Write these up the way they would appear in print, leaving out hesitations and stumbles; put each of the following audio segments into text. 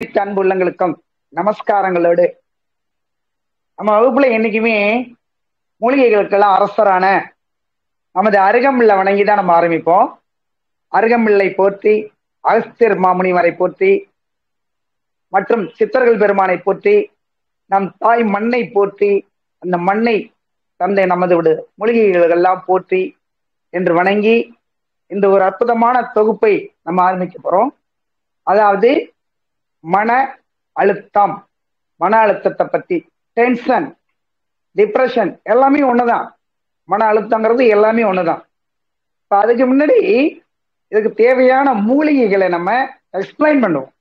அன்பு உள்ளங்களுக்கும் நமஸ்காரங்களோடு நம்ம வகுப்புல என்னைக்குமே மூலிகைகளுக்கெல்லாம் அரசரான நமது அருகம்பிள்ளை வணங்கிதான் நம்ம ஆரம்பிப்போம். அருகம்பிள்ளை போற்றி, அகஸ்தியர் மாமுனிவரை போற்றி, மற்றும் சித்தர்கள் பெருமானை போற்றி, நம் தாய் மண்ணை போற்றி, அந்த மண்ணை தந்தை நமது விடு மூலிகைகளெல்லாம் போற்றி என்று வணங்கி இந்த ஒரு அற்புதமான தொகுப்பை நம்ம ஆரம்பிக்க போறோம். அதாவது மன அழுத்தம், மன அழுத்தத்தை பத்தி, டென்ஷன், டிப்ரெஷன் எல்லாமே ஒண்ணுதான். மன அழுத்தங்கிறது எல்லாமே ஒண்ணுதான். இப்ப அதுக்கு முன்னாடி இதுக்கு தேவையான மூலிகைகளை நம்ம எக்ஸ்பிளைன் பண்ணுவோம்.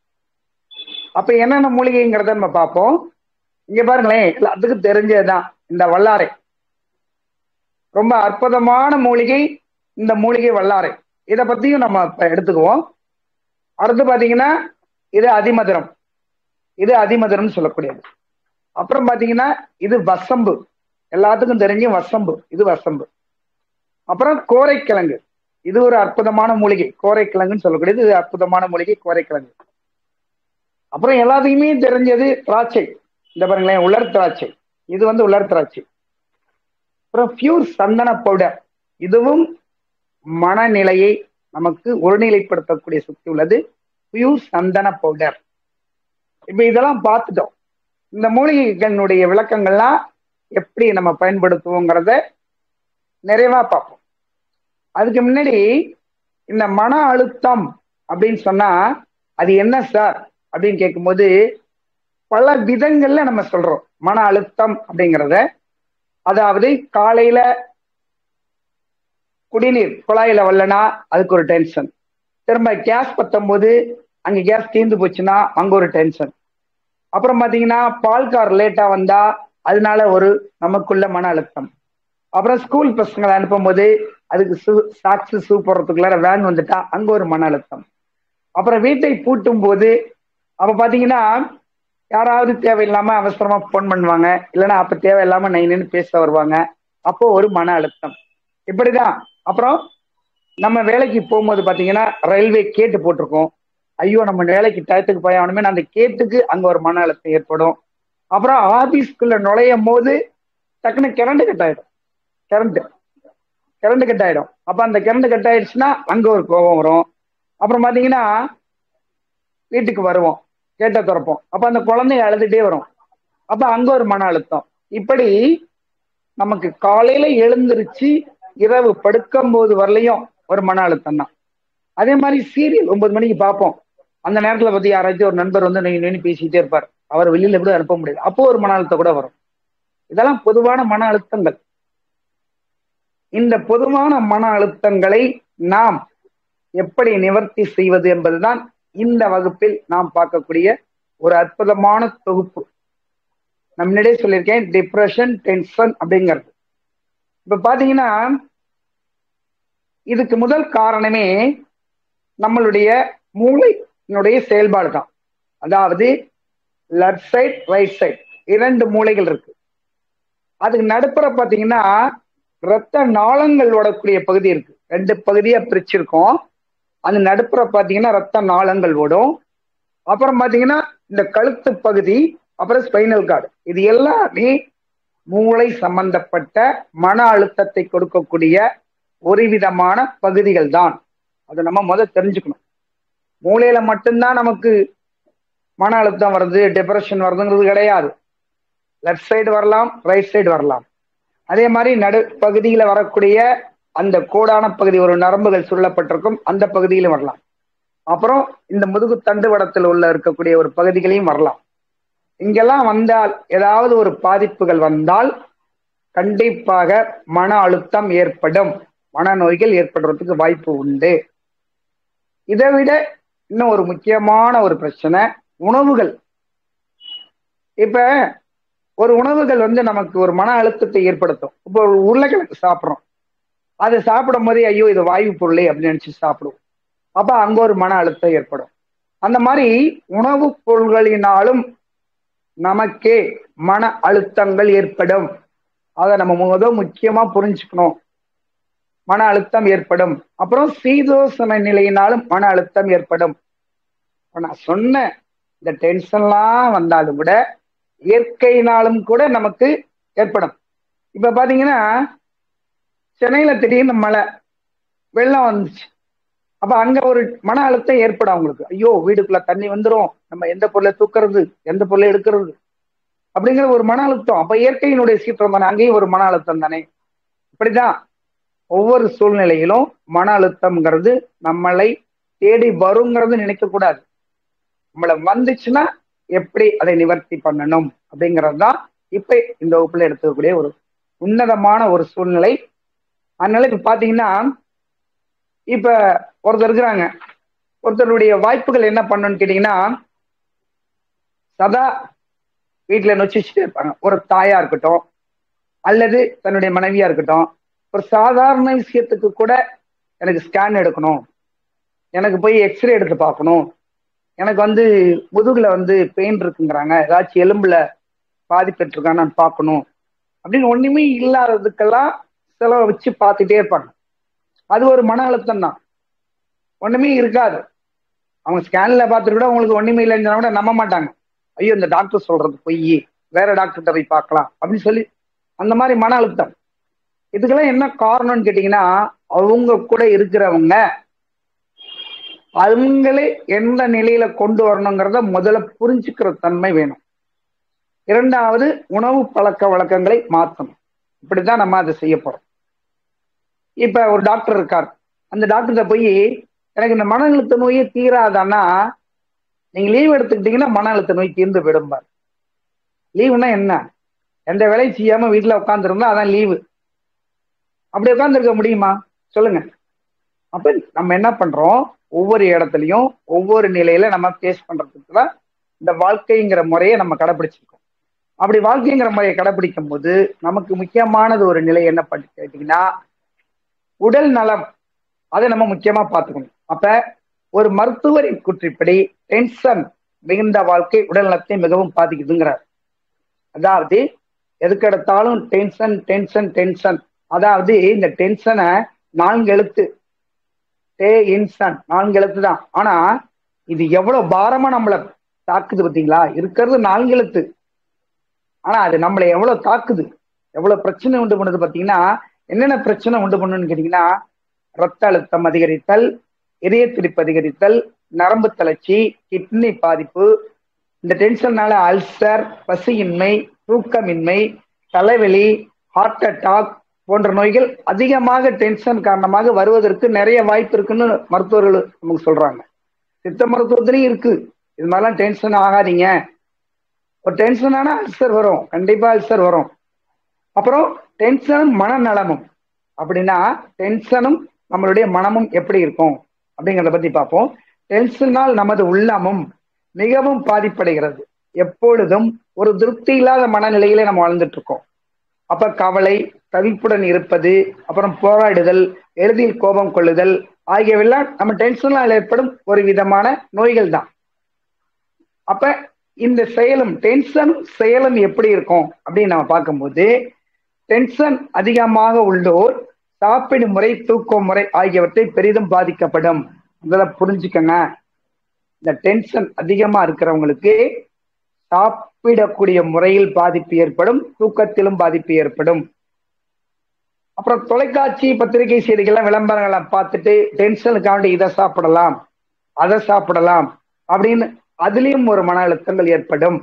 அப்ப என்னென்ன மூலிகைங்கிறத நம்ம பார்ப்போம். இங்க பாருங்களேன், எல்லாத்துக்கும் தெரிஞ்சதுதான் இந்த வல்லாரை. ரொம்ப அற்புதமான மூலிகை இந்த மூலிகை வல்லாரை. இதை பத்தியும் நம்ம இப்ப எடுத்துக்குவோம். அடுத்து பாத்தீங்கன்னா இது அதிமதுரம், இது அதிமதுரம் சொல்லக்கூடியது. அப்புறம் பாத்தீங்கன்னா இது வசம்பு, எல்லாத்துக்கும் தெரிஞ்ச வசம்பு, இது வசம்பு. அப்புறம் கோரைக்கிழங்கு, இது ஒரு அற்புதமான மூலிகை, கோரைக்கிழங்குன்னு சொல்லக்கூடியது. இது அற்புதமான மூலிகை கோரைக்கிழங்கு. அப்புறம் எல்லாத்தையுமே தெரிஞ்சது திராட்சை. இந்த பாருங்களேன், உலர் திராட்சை, இது உலர் திராட்சை. அப்புறம் பியூர் சந்தன பவுடர், இதுவும் மனநிலையை நமக்கு ஒருநிலைப்படுத்தக்கூடிய சக்தி உள்ளது. பியூர் சந்தன பவுடர். இப்ப இதெல்லாம் பார்த்துட்டோம். இந்த மூலிகைகளுடைய விளக்கங்கள்லாம் எப்படி நம்ம பயன்படுத்துவோங்கிறத நிறைவா பார்ப்போம். அதுக்கு முன்னாடி இந்த மன அழுத்தம் அப்படின்னு சொன்னா அது என்ன சார் அப்படின்னு கேட்கும்போது பல விதங்கள்ல நம்ம சொல்றோம் மன அழுத்தம் அப்படிங்கிறத. அதாவது காலையில குடிநீர் குழாயில வரலனா அதுக்கு ஒரு டென்ஷன். திரும்ப கேஸ் பத்தும் போது அங்க கேஸ் தீர்ந்து போச்சுன்னா அங்க ஒரு டென்ஷன். அப்புறம் பாத்தீங்கன்னா பால் கார் லேட்டா வந்தா அதனால ஒரு நமக்குள்ள மன அழுத்தம். அப்புறம் ஸ்கூல் பசங்களை அனுப்பும் போது அதுக்கு சாக்ஸ் ஷூ போடுறதுக்குள்ளார வேன் வந்துட்டா அங்க ஒரு மன அழுத்தம். அப்புறம் வீட்டை பூட்டும் போது அப்ப பாத்தீங்கன்னா யாராவது தேவையில்லாம அவசரமா போன் பண்ணுவாங்க, இல்லைன்னா அப்ப தேவையில்லாம நைன்னு பேச வருவாங்க, அப்போ ஒரு மன அழுத்தம். இப்படிதான். அப்புறம் நம்ம வேலைக்கு போகும்போது பாத்தீங்கன்னா ரயில்வே கேட்டு போட்டிருக்கோம், ஐயோ நம்ம வேலைக்கு டயத்துக்கு போயாகணுமே, அந்த கேட்டுக்கு அங்க ஒரு மன அழுத்தம் ஏற்படும். அப்புறம் ஆபீஸ்க்குள்ள நுழையும் போது டக்குன்னு கரண்ட் கட் ஆயிடும், கரண்ட் கட் ஆயிடும். அப்ப அந்த கரண்ட் கட் ஆயிடுச்சுன்னா அங்க ஒரு கோபம் வரும். அப்புறம் பாத்தீங்கன்னா வீட்டுக்கு வருவோம், கேட்ட திறப்போம், அப்ப அந்த குழந்தை அழுதுட்டே வரும், அப்ப அங்க ஒரு மன அழுத்தம். இப்படி நமக்கு காலையில எழுந்திருச்சு இரவு படுக்கும் போது வரலையும் ஒரு மன அழுத்தம் தான். அதே மாதிரி சீரியல் 9 மணிக்கு பார்ப்போம், அந்த நேரத்துல பத்தி யாராச்சும் ஒரு நண்பர் நின்று பேசிக்கிட்டே இருப்பார், அவர் வெளியில கூட அனுப்ப முடியாது, அப்போ ஒரு மன அழுத்தம் கூட வரும். இதெல்லாம் பொதுவான மன அழுத்தங்கள். இந்த பொதுவான மன அழுத்தங்களை நாம் எப்படி நிவர்த்தி செய்வது என்பதுதான் இந்த வகுப்பில் நாம் பார்க்கக்கூடிய ஒரு அற்புதமான தொகுப்பு. நான் முன்னாடியே சொல்லியிருக்கேன், டிப்ரெஷன், டென்ஷன் அப்படிங்கிறது. இப்ப பாத்தீங்கன்னா இதுக்கு முதல் காரணமே நம்மளுடைய மூளையினுடைய செயல்பாடு தான். அதாவது லெஃப்ட் சைட், ரைட் சைட், 2 மூளைகள் இருக்கு. அதுக்கு நடுப்புற பாத்தீங்கன்னா இரத்த நாளங்கள் ஓடக்கூடிய பகுதி இருக்கு. 2 பகுதியா பிரிச்சிருக்கோம். அந்த நடுப்புற பாத்தீங்கன்னா இரத்த நாளங்கள் ஓடும். அப்புறம் பாத்தீங்கன்னா இந்த கழுத்து பகுதி, அப்புறம் ஸ்பைனல் கார்டு, இது எல்லாமே மூளை சம்பந்தப்பட்ட மன அழுத்தத்தை கொடுக்கக்கூடிய ஒரு விதமான பகுதிகள் தான். அதை நம்ம தெரிஞ்சுக்கணும். மூளையில மட்டும்தான் நமக்கு மன அழுத்தம் வருது, டிப்ரெஷன் வருதுங்கிறது கிடையாது. லெஃப்ட் சைடு வரலாம், ரைட் சைடு வரலாம். அதே மாதிரி நடு பகுதியில வரக்கூடிய அந்த கோடான பகுதி, ஒரு நரம்புகள் சுருளப்பட்டிருக்கும், அந்த பகுதியிலும் வரலாம். அப்புறம் இந்த முதுகு தண்டுவடத்தில் உள்ள இருக்கக்கூடிய ஒரு பகுதிகளையும் வரலாம். இங்கெல்லாம் வந்தால், ஏதாவது ஒரு பாதிப்புகள் வந்தால் கண்டிப்பாக மன அழுத்தம் ஏற்படும், மனநோய்கள் ஏற்படுறதுக்கு வாய்ப்பு உண்டு. இதை விட இன்னும் ஒரு முக்கியமான ஒரு பிரச்சனை உணவுகள். இப்ப ஒரு உணவுகள் நமக்கு ஒரு மன அழுத்தத்தை ஏற்படுத்தும். இப்போ ஒரு உருளைக்கிழங்கு சாப்பிட்றோம், அதை சாப்பிடும் போதே ஐயோ இது வாயு பொருளை அப்படின்னு நினைச்சு சாப்பிடுவோம், அப்ப அங்க ஒரு மன அழுத்தம் ஏற்படும். அந்த மாதிரி உணவுப் பொருள்களினாலும் நமக்கே மன அழுத்தங்கள் ஏற்படும். அதை நம்ம முக்கியமா புரிஞ்சுக்கணும். மன அழுத்தம் ஏற்படும். அப்புறம் சீதோசன நிலையினாலும் மன அழுத்தம் ஏற்படும். நான் சொன்ன இந்த டென்ஷன்லாம் வந்தாலும் கூட இயற்கையினாலும் கூட நமக்கு ஏற்படும். இப்ப பாத்தீங்கன்னா சென்னையில திடீர்னு மழை, வெள்ளம் வந்துச்சு. அப்ப அங்க ஒரு மன அழுத்தம் ஏற்படும் அவங்களுக்கு. ஐயோ, வீடுக்குள்ள தண்ணி வந்துரும், நம்ம எந்த பொருளை தூக்குறது, எந்த பொருளை எடுக்கிறது, அப்படிங்கிற ஒரு மன அழுத்தம். அப்ப இயற்கையினுடைய சீற்றம் தானே, அங்கேயும் ஒரு மன அழுத்தம் தானே. இப்படிதான் ஒவ்வொரு சூழ்நிலையிலும் மன அழுத்தம்ங்கிறது நம்மளை தேடி வருங்கிறது நினைக்க கூடாது. நம்மளை வந்துச்சுன்னா எப்படி அதை நிவர்த்தி பண்ணணும் அப்படிங்கிறது தான் இப்ப இந்த வகுப்புல எடுத்துக்கக்கூடிய ஒரு உன்னதமான ஒரு சூழ்நிலை. அதனால இப்ப பாத்தீங்கன்னா, இப்ப ஒருத்தர் இருக்கிறாங்க, ஒருத்தருடைய வாய்ப்புகள் என்ன பண்ணணும்னு கேட்டீங்கன்னா, சதா வீட்டுல நொச்சிச்சுட்டே இருப்பாங்க. ஒரு தாயா இருக்கட்டும் அல்லது தன்னுடைய மனைவியா இருக்கட்டும், ஒரு சாதாரண விஷயத்துக்கு கூட எனக்கு ஸ்கேன் எடுக்கணும், எனக்கு போய் எக்ஸ்ரே எடுத்து பார்க்கணும், எனக்கு முதுகுல பெயின் இருக்குங்கிறாங்க, ஏதாச்சும் எலும்புல பாதிப்பெற்றிருக்கான்னு நான் பார்க்கணும் அப்படின்னு ஒண்ணுமே இல்லாததுக்கெல்லாம் செலவை வச்சு பார்த்துட்டே இருப்பாங்க. அது ஒரு மன அழுத்தம் தான். ஒண்ணுமே இருக்காது, அவங்க ஸ்கேன்ல பார்த்துட்டு கூட உங்களுக்கு ஒண்ணுமே இல்லைன்னு சொன்னா கூட நம்ப மாட்டாங்க. ஐயோ, இந்த டாக்டர் சொல்றது பொய், வேற டாக்டர்கிட்ட போய் பார்க்கலாம் அப்படின்னு சொல்லி அந்த மாதிரி மன அழுத்தம். இதுக்கெல்லாம் என்ன காரணம்னு கேட்டீங்கன்னா, அவங்க கூட இருக்கிறவங்க அவங்களே எந்த நிலையில கொண்டு வரணுங்கிறத முதல்ல புரிஞ்சுக்கிற தன்மை வேணும். இரண்டாவது, உணவு பழக்க வழக்கங்களை மாற்றணும். இப்படிதான் நம்ம அதை செய்ய போறோம். இப்ப ஒரு டாக்டர் இருக்கார், அந்த டாக்டர்கிட்ட போய் எனக்கு இந்த மன அழுத்த நோயே தீராதான்னா, நீங்க லீவ் எடுத்துக்கிட்டீங்கன்னா மன அழுத்த நோய் தீர்ந்து விடும்பார். லீவுனா என்ன? எந்த வேலையும் செய்யாம வீட்டுல உட்காந்துருந்தா அதான் லீவு. அப்படி உட்காந்துருக்க முடியுமா சொல்லுங்க? அப்ப நம்ம என்ன பண்றோம், ஒவ்வொரு இடத்துலயும் ஒவ்வொரு நிலையில நம்ம ஃபேஸ் பண்றதுக்கு தான் இந்த வாழ்க்கைங்கிற முறையை நம்ம கடைபிடிச்சிருக்கோம். அப்படி வாழ்க்கைங்கிற முறையை கடைபிடிக்கும் போது நமக்கு முக்கியமானது ஒரு நிலை என்ன பண்ணி கேட்டீங்கன்னா, உடல் நலம். அதை நம்ம முக்கியமா பார்த்துக்கணும். அப்ப ஒரு மருத்துவரின் கூற்றிப்படி டென்ஷன் மிகுந்த வாழ்க்கை உடல் நலத்தை மிகவும் பாதிக்குதுங்கிறார். அதாவது எதுக்கெடுத்தாலும் டென்ஷன் டென்ஷன் டென்ஷன். அதாவது இந்த டென்ஷனை 4 எழுத்து, நான்கு எழுத்து தான். ஆனா இது எவ்வளவு பாரமா நம்மளை தாக்குது பார்த்தீங்களா? இருக்கிறது 4 எழுத்து, ஆனா அது நம்மளை எவ்வளவு தாக்குது, எவ்வளவு பிரச்சனை உண்டு பண்ணுது பார்த்தீங்கன்னா. என்னென்ன பிரச்சனை உண்டு பண்ணுன்னு கேட்டீங்கன்னா, ரத்த அழுத்தம் அதிகரித்தல், இதய துடிப்பு அதிகரித்தல், நரம்பு தளர்ச்சி, கிட்னி பாதிப்பு, இந்த டென்ஷன்னால அல்சர், பசியின்மை, தூக்கமின்மை, தலைவலி, ஹார்ட் அட்டாக் போன்ற நோய்கள் அதிகமாக டென்ஷன் காரணமாக வருவதற்கு நிறைய வாய்ப்பு இருக்குன்னு மருத்துவர்கள் நமக்கு சொல்றாங்க. சித்த மருத்துவத்திலையும் இருக்கு. இது மாதிரிலாம் டென்ஷன் ஆகாதீங்க. ஒரு டென்ஷன் ஆனா அல்சர் வரும், கண்டிப்பா அல்சர் வரும். அப்புறம் டென்ஷனும் மனநலமும். அப்படின்னா டென்ஷனும் நம்மளுடைய மனமும் எப்படி இருக்கும் அப்படிங்கிறத பத்தி பார்ப்போம். டென்ஷனால் நமது உள்ளமும் மிகவும் பாதிப்படைகிறது. எப்பொழுதும் ஒரு திருப்தி இல்லாத மனநிலையிலே நம்ம வாழ்ந்துட்டு இருக்கோம். அப்ப கவலை, தவிப்புடன் இருப்பது, அப்புறம் போராடுதல், எளிதில் கோபம் கொள்ளுதல் ஆகியவெல்லாம் நம்ம டென்ஷனால் ஏற்படும் ஒரு விதமான நோய்கள் தான். அப்ப இந்த செயலும் டென்ஷனும் செயலும் எப்படி இருக்கும் அப்படின்னு நம்ம பார்க்கும்போது, டென்ஷன் அதிகமாக உள்ளோர் சாப்பிடும் முறை, தூக்க முறை ஆகியவற்றை பெரிதும் பாதிக்கப்படும். அதெல்லாம் புரிஞ்சுக்கங்க. இந்த டென்ஷன் அதிகமா இருக்கிறவங்களுக்கு சாப்பிடக்கூடிய முறையில் பாதிப்பு ஏற்படும், தூக்கத்திலும் பாதிப்பு ஏற்படும். அப்புறம் தொலைக்காட்சி, பத்திரிகை செய்திகள்லாம் விளம்பரங்களை பார்த்துட்டு டென்ஷனுக்காண்டி இதை சாப்பிடலாம், அதை சாப்பிடலாம் அப்படின்னு அதுலயும் ஒரு மன அழுத்தங்கள் ஏற்படும்.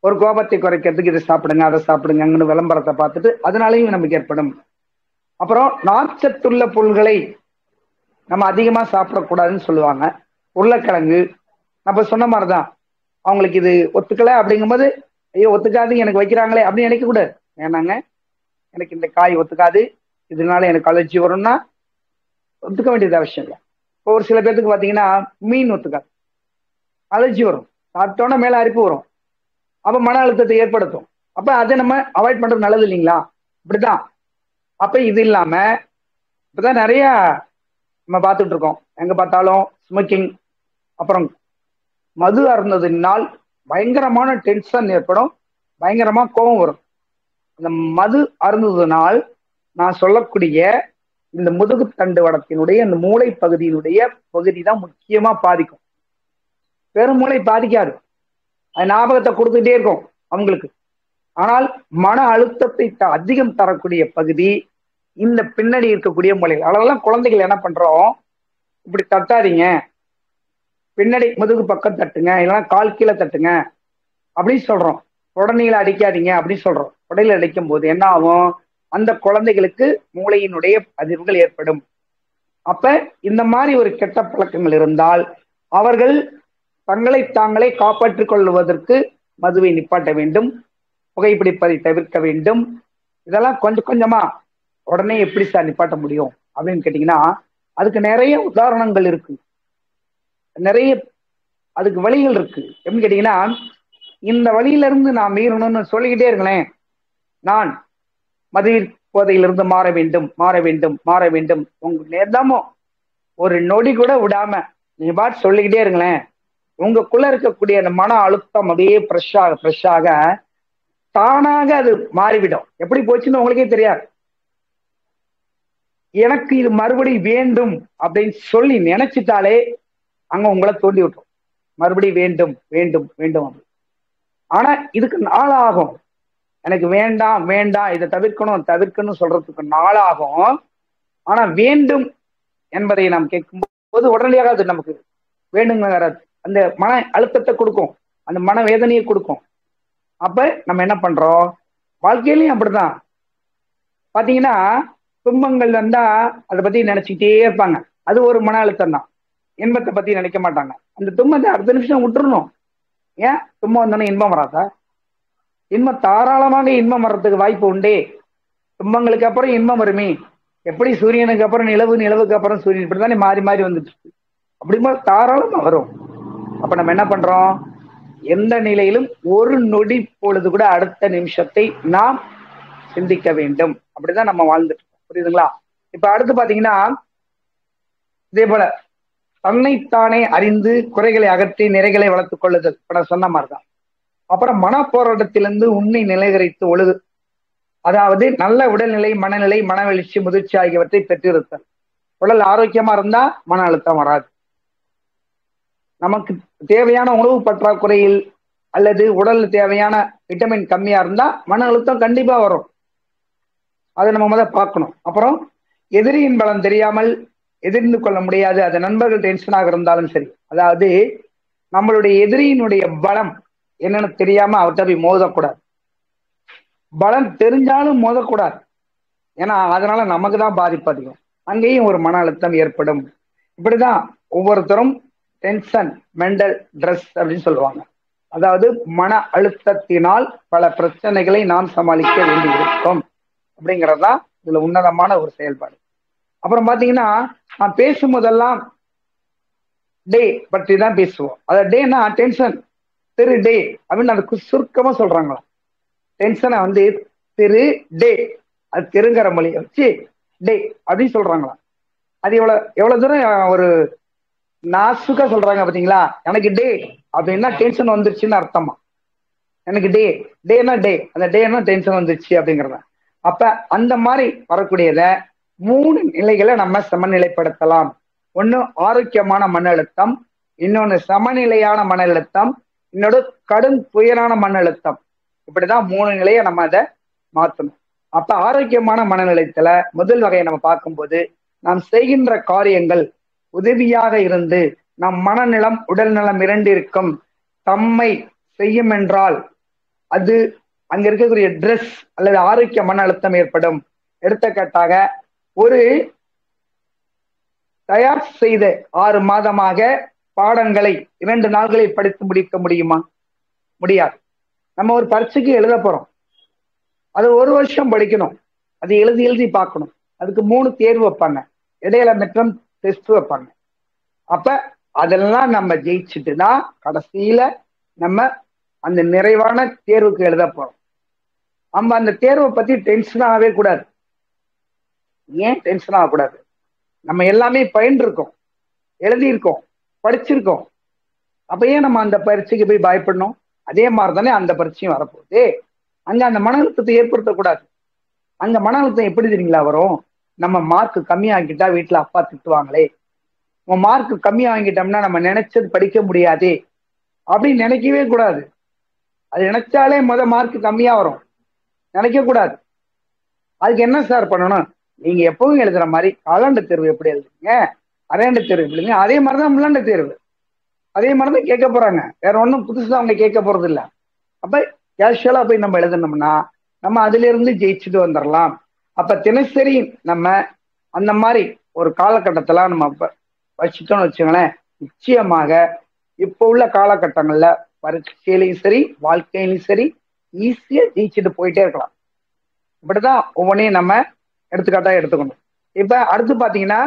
ஒரு கோபத்தை குறைக்கிறதுக்கு இதை சாப்பிடுங்க, அதை சாப்பிடுங்கன்னு விளம்பரத்தை பார்த்துட்டு அதனாலையும் நமக்கு ஏற்படும். அப்புறம் நார்ச்சத்துள்ள பொருள்களை நம்ம அதிகமா சாப்பிடக்கூடாதுன்னு சொல்லுவாங்க. உருளைக்கிழங்கு நம்ம சொன்ன மாதிரிதான், அவங்களுக்கு இது ஒத்துக்கல அப்படிங்கும்போது ஐயோ ஒத்துக்காது எனக்கு வைக்கிறாங்களே அப்படின்னு நினைக்க கூடாது. ஏன்னாங்க, எனக்கு இந்த காய் ஒத்துக்காது, இதனால எனக்கு அலர்ஜி வரும்னா ஒத்துக்க வேண்டியது அவசியம் இல்லை. இப்போ ஒரு சில பேர்த்துக்கு பார்த்தீங்கன்னா மீன் ஒத்துக்காது, அலர்ஜி வரும், சாப்பிட்டோன்னா மேல அரிப்பு வரும், அப்ப மன அழுத்தத்தை ஏற்படுத்தும். அப்ப அதை நம்ம அவாய்ட் பண்றது நல்லது இல்லைங்களா? இப்படிதான். அப்ப இது இல்லாம இப்பதான் நிறைய நம்ம பார்த்துட்டு இருக்கோம், எங்க பார்த்தாலும் ஸ்மோக்கிங், அப்புறம் மது அருந்ததினால் பயங்கரமான டென்ஷன் ஏற்படும், பயங்கரமா கோபம் வரும். அந்த மது அருந்ததினால் நான் சொல்லக்கூடிய இந்த முதுகு தண்டு வடத்தினுடைய இந்த மூளை பகுதியினுடைய பகுதி தான் முக்கியமா பாதிக்கும். பெருமூளை பாதிக்காது, அது ஞாபகத்தை கொடுத்துட்டே இருக்கும் அவங்களுக்கு. ஆனால் மன அழுத்தத்தை அதிகம் தரக்கூடிய பகுதி இந்த பின்னாடி இருக்கக்கூடிய மூளைகள். அதெல்லாம் குழந்தைகள் என்ன பண்றோம், இப்படி தட்டாதீங்க, பின்னாடி முதுகு பக்கம் தட்டுங்க, இல்லைன்னா கால் கீழே தட்டுங்க அப்படின்னு சொல்றோம். உடனீல அடிக்காதீங்க அப்படின்னு சொல்றோம். உடலில் அடிக்கும் போது என்ன ஆகும், அந்த குழந்தைகளுக்கு மூளையினுடைய அதிர்வுகள் ஏற்படும். அப்ப இந்த மாதிரி ஒரு கெட்ட பழக்கங்கள் இருந்தால் அவர்கள் தங்களை தாங்களே காப்பாற்றிக் கொள்வதற்கு மதுவை நிப்பாட்ட வேண்டும், புகைப்பிடிப்பதை தவிர்க்க வேண்டும். இதெல்லாம் கொஞ்சம் கொஞ்சமா. உடனே எப்படி சார் நிப்பாட்ட முடியும் அப்படின்னு கேட்டீங்கன்னா, அதுக்கு நிறைய உதாரணங்கள் இருக்கு, நிறைய அதுக்கு வழிகள் இருக்கு. எப்படின்னு கேட்டீங்கன்னா, இந்த வழியில இருந்து நான் மீறணும்னு சொல்லிக்கிட்டே இருங்களேன். நான் மது போதையிலிருந்து மாற வேண்டும், மாற வேண்டும், மாற வேண்டும். உங்க நேர்தாமோ ஒரு நொடி கூட விடாம நீங்க பாட்டு சொல்லிக்கிட்டே இருங்களேன். உங்களுக்குள்ள இருக்கக்கூடிய அந்த மன அழுத்தம் அப்படியே ஃப்ரெஷ்ஷாக தானாக அது மாறிவிடும். எப்படி போச்சுன்னு உங்களுக்கே தெரியாது. எனக்கு இது மறுபடியும் வேண்டும் அப்படின்னு சொல்லி நினைச்சிட்டாலே அங்க உங்களை தோண்டி விட்டுரும். மறுபடியும் வேண்டும் வேண்டும் வேண்டும். ஆனா இதுக்கு நாளாகும். எனக்கு வேண்டாம் வேண்டாம், இதை தவிர்க்கணும் தவிர்க்கணும் சொல்றதுக்கு நாளாகும். ஆனா வேண்டும் என்பதை நாம் கேட்கும் போது உடனடியாக அது நமக்கு வேண்டுங்கிற அந்த மன அழுத்தத்தை கொடுக்கும், அந்த மன வேதனையை கொடுக்கும். அப்ப நம்ம என்ன பண்றோம், வாழ்க்கையிலையும் அப்படிதான். பாத்தீங்கன்னா துன்பங்கள் வந்தா அதை பத்தி நினைச்சுக்கிட்டே இருப்பாங்க, அது ஒரு மன அழுத்தம் தான். இன்பத்தை பத்தி நினைக்க மாட்டாங்க. அந்த துன்பத்தை அடுத்த நிமிஷம் விட்டுறணும். ஏன் துன்பம் வந்தோடனே இன்பம் வராதா? இன்பம் தாராளமாக இன்பம் வர்றதுக்கு வாய்ப்பு உண்டே. துன்பங்களுக்கு அப்புறம் இன்பம் வருமே. எப்படி சூரியனுக்கு அப்புறம் நிலவு, நிலவுக்கு அப்புறம் சூரியன், இப்படித்தானே மாறி மாறி வந்துட்டு அப்படிமா தாராளமா வரும். அப்ப நம்ம என்ன பண்றோம், எந்த நிலையிலும் ஒரு நொடி பொழுது கூட அடுத்த நிமிஷத்தை நாம் சிந்திக்க வேண்டும். அப்படிதான் நம்ம வாழ்ந்துட்டு இருக்கோம். புரியுதுங்களா? இப்ப அடுத்து பாத்தீங்கன்னா, இதே போல தன்னைத்தானே அறிந்து குறைகளை அகற்றி நிறைகளை வளர்த்துக் கொள்ளுதல், இப்ப நான் சொன்ன மாதிரிதான். அப்புறம் மனப்போராட்டத்திலிருந்து உண்மை நிலைகரித்து ஒழுது, அதாவது நல்ல உடல்நிலை, மனநிலை, மனவெழுச்சி, முதிர்ச்சி ஆகியவற்றை பெற்றிருத்தல். உடல் ஆரோக்கியமா இருந்தா மன அழுத்தம் வராது. நமக்கு தேவையான உணவு பற்றாக்குறையில் அல்லது உடல் தேவையான விட்டமின் கம்மியா இருந்தா மன அழுத்தம் கண்டிப்பா வரும். அதை நம்ம முதல் பார்க்கணும். அப்புறம் எதிரியின் பலம் தெரியாமல் எதிர்ந்து கொள்ள முடியாது. அது நண்பர்கள் டென்ஷனாக இருந்தாலும் சரி, அதாவது நம்மளுடைய எதிரியினுடைய பலம் என்னன்னு தெரியாம அவர்கிட்ட போய் மோதக்கூடாது. பலம் தெரிஞ்சாலும் மோதக்கூடாது. ஏன்னா அதனால நமக்கு தான் பாதிப்பு அதிகம். அங்கேயும் ஒரு மன அழுத்தம் ஏற்படும். இப்படிதான் ஒவ்வொருத்தரும் டென்ஷன், மென்டல் ஸ்ட்ரெஸ் அப்படின்னு சொல்லுவாங்க. அதாவது மன அழுத்தத்தினால் பல பிரச்சனைகளை நாம் சமாளிக்க வேண்டியிருக்கும் அப்படிங்கிறதுதான் இதுல உன்னதமான ஒரு செயல்பாடு. அப்புறம் பாத்தீங்கன்னா, நான் பேசும்போதெல்லாம் டே பற்றி தான் பேசுவோம். அதாவது டேனா டென்ஷன், திரு டே அப்படின்னு அதுக்கு சுருக்கமா சொல்றாங்களா. டென்ஷனை வந்து திரு டே, அது தெருங்கிற மொழியை வச்சு டே அப்படின்னு சொல்றாங்களா. அது எவ்வளவு தூரம் ஒரு நாசுக்கா சொல்றாங்க பாத்தீங்களா. எனக்கு டே அப்படின்னா டென்ஷன் வந்துருச்சுன்னு அர்த்தமா. எனக்கு டே, டேனா டே, அந்த டேனா டென்ஷன் வந்துருச்சு அப்படிங்கிறத. அப்ப அந்த மாதிரி வரக்கூடியத 3 நிலைகளை நம்ம சமநிலைப்படுத்தலாம். ஒண்ணு ஆரோக்கியமான மன அழுத்தம், இன்னொன்னு சமநிலையான மன அழுத்தம், இன்னொரு கடும் துயரான மன அழுத்தம். இப்படிதான் 3 நிலையை நம்ம அதை மாற்றணும். அப்ப ஆரோக்கியமான மனநிலையத்துல முதல் வகையை நம்ம பார்க்கும்போது, நாம் செய்கின்ற காரியங்கள் உதவியாக இருந்து நம் மனநலம் உடல் நலம் இரண்டிற்கும் தம்மை செய்யும் என்றால் அது அங்க இருக்கக்கூடிய ட்ரெஸ் அல்லது ஆரோக்கிய மன அழுத்தம் ஏற்படும். எடுத்துக்காட்டாக, ஒரு தயார் செய்த 6 மாதமாக பாடங்களை 2 நாட்களில் படித்து முடிக்க முடியுமா? முடியாது. நம்ம ஒரு பரீட்சைக்கு எழுத போறோம், அது 1 வருஷம் படிக்கணும். அது எழுதி எழுதி பார்க்கணும். அதுக்கு 3 தேர்வு வைப்பாங்க, இடையில மெட்ரம் டெஸ்ட் வைப்பாங்க. அப்ப அதெல்லாம் நம்ம ஜெயிச்சுட்டு தான் கடைசியில நம்ம அந்த நிறைவான தேர்வுக்கு எழுத போறோம். நம்ம அந்த தேர்வை பத்தி டென்ஷன் ஆகவே கூடாது. ஏன் டென்ஷன் ஆகக்கூடாது? நம்ம எல்லாமே பயின்றிருக்கோம், எழுதியிருக்கோம், படிச்சிருக்கோம். அப்ப ஏன் நம்ம அந்த பரீட்சைக்கு போய் பயப்படணும்? அதே மாதிரி தானே அந்த பரீட்சையும் வரப்போகுது. அங்க அந்த மன அழுத்தத்தை ஏற்படுத்தக்கூடாது. அங்க மன அழுத்தம் எப்படி தெரியுங்களா வரும்? நம்ம மார்க் கம்மியாகிட்டா வீட்டுல அப்பா திட்டுவாங்களே, உன் மார்க் கம்மி வாங்கிட்டோம்னா நம்ம நினைச்சது படிக்க முடியாதே அப்படின்னு நினைக்கவே கூடாது. அது நினைச்சாலே மார்க் கம்மியா வரும், நினைக்க கூடாது. அதுக்கு என்ன சார் பண்ணணும்? நீங்க எப்பவும் எழுதுற மாதிரி காலாண்டு தேர்வு எப்படி எழுதுங்க, அரையாண்டு தேர்வு எப்படிங்க, அதே மாதிரிதான் முன்னாண்டு தேர்வு, அதே மாதிரிதான் கேட்க போறாங்க. வேற ஒன்றும் புதுசா அவங்க கேட்க போறது இல்லை. அப்ப கேஷுவலா போய் நம்ம எழுதணும்னா நம்ம அதுல இருந்து ஜெயிச்சுட்டு வந்துடலாம். அப்ப தினசரி நம்ம அந்த மாதிரி ஒரு காலகட்டத்துல நம்ம வச்சுட்டோம்னு வச்சுங்களேன், நிச்சயமாக இப்போ உள்ள காலகட்டங்கள்ல பரீட்சையிலையும் சரி வாழ்க்கையிலையும் சரி ஈஸியா ஜெயிச்சுட்டு போயிட்டே இருக்கலாம். இப்படிதான் ஒவ்வொன்றையும் நம்ம எடுத்துக்காட்டா எடுத்துக்கணும். இப்ப அடுத்து பாத்தீங்கன்னா,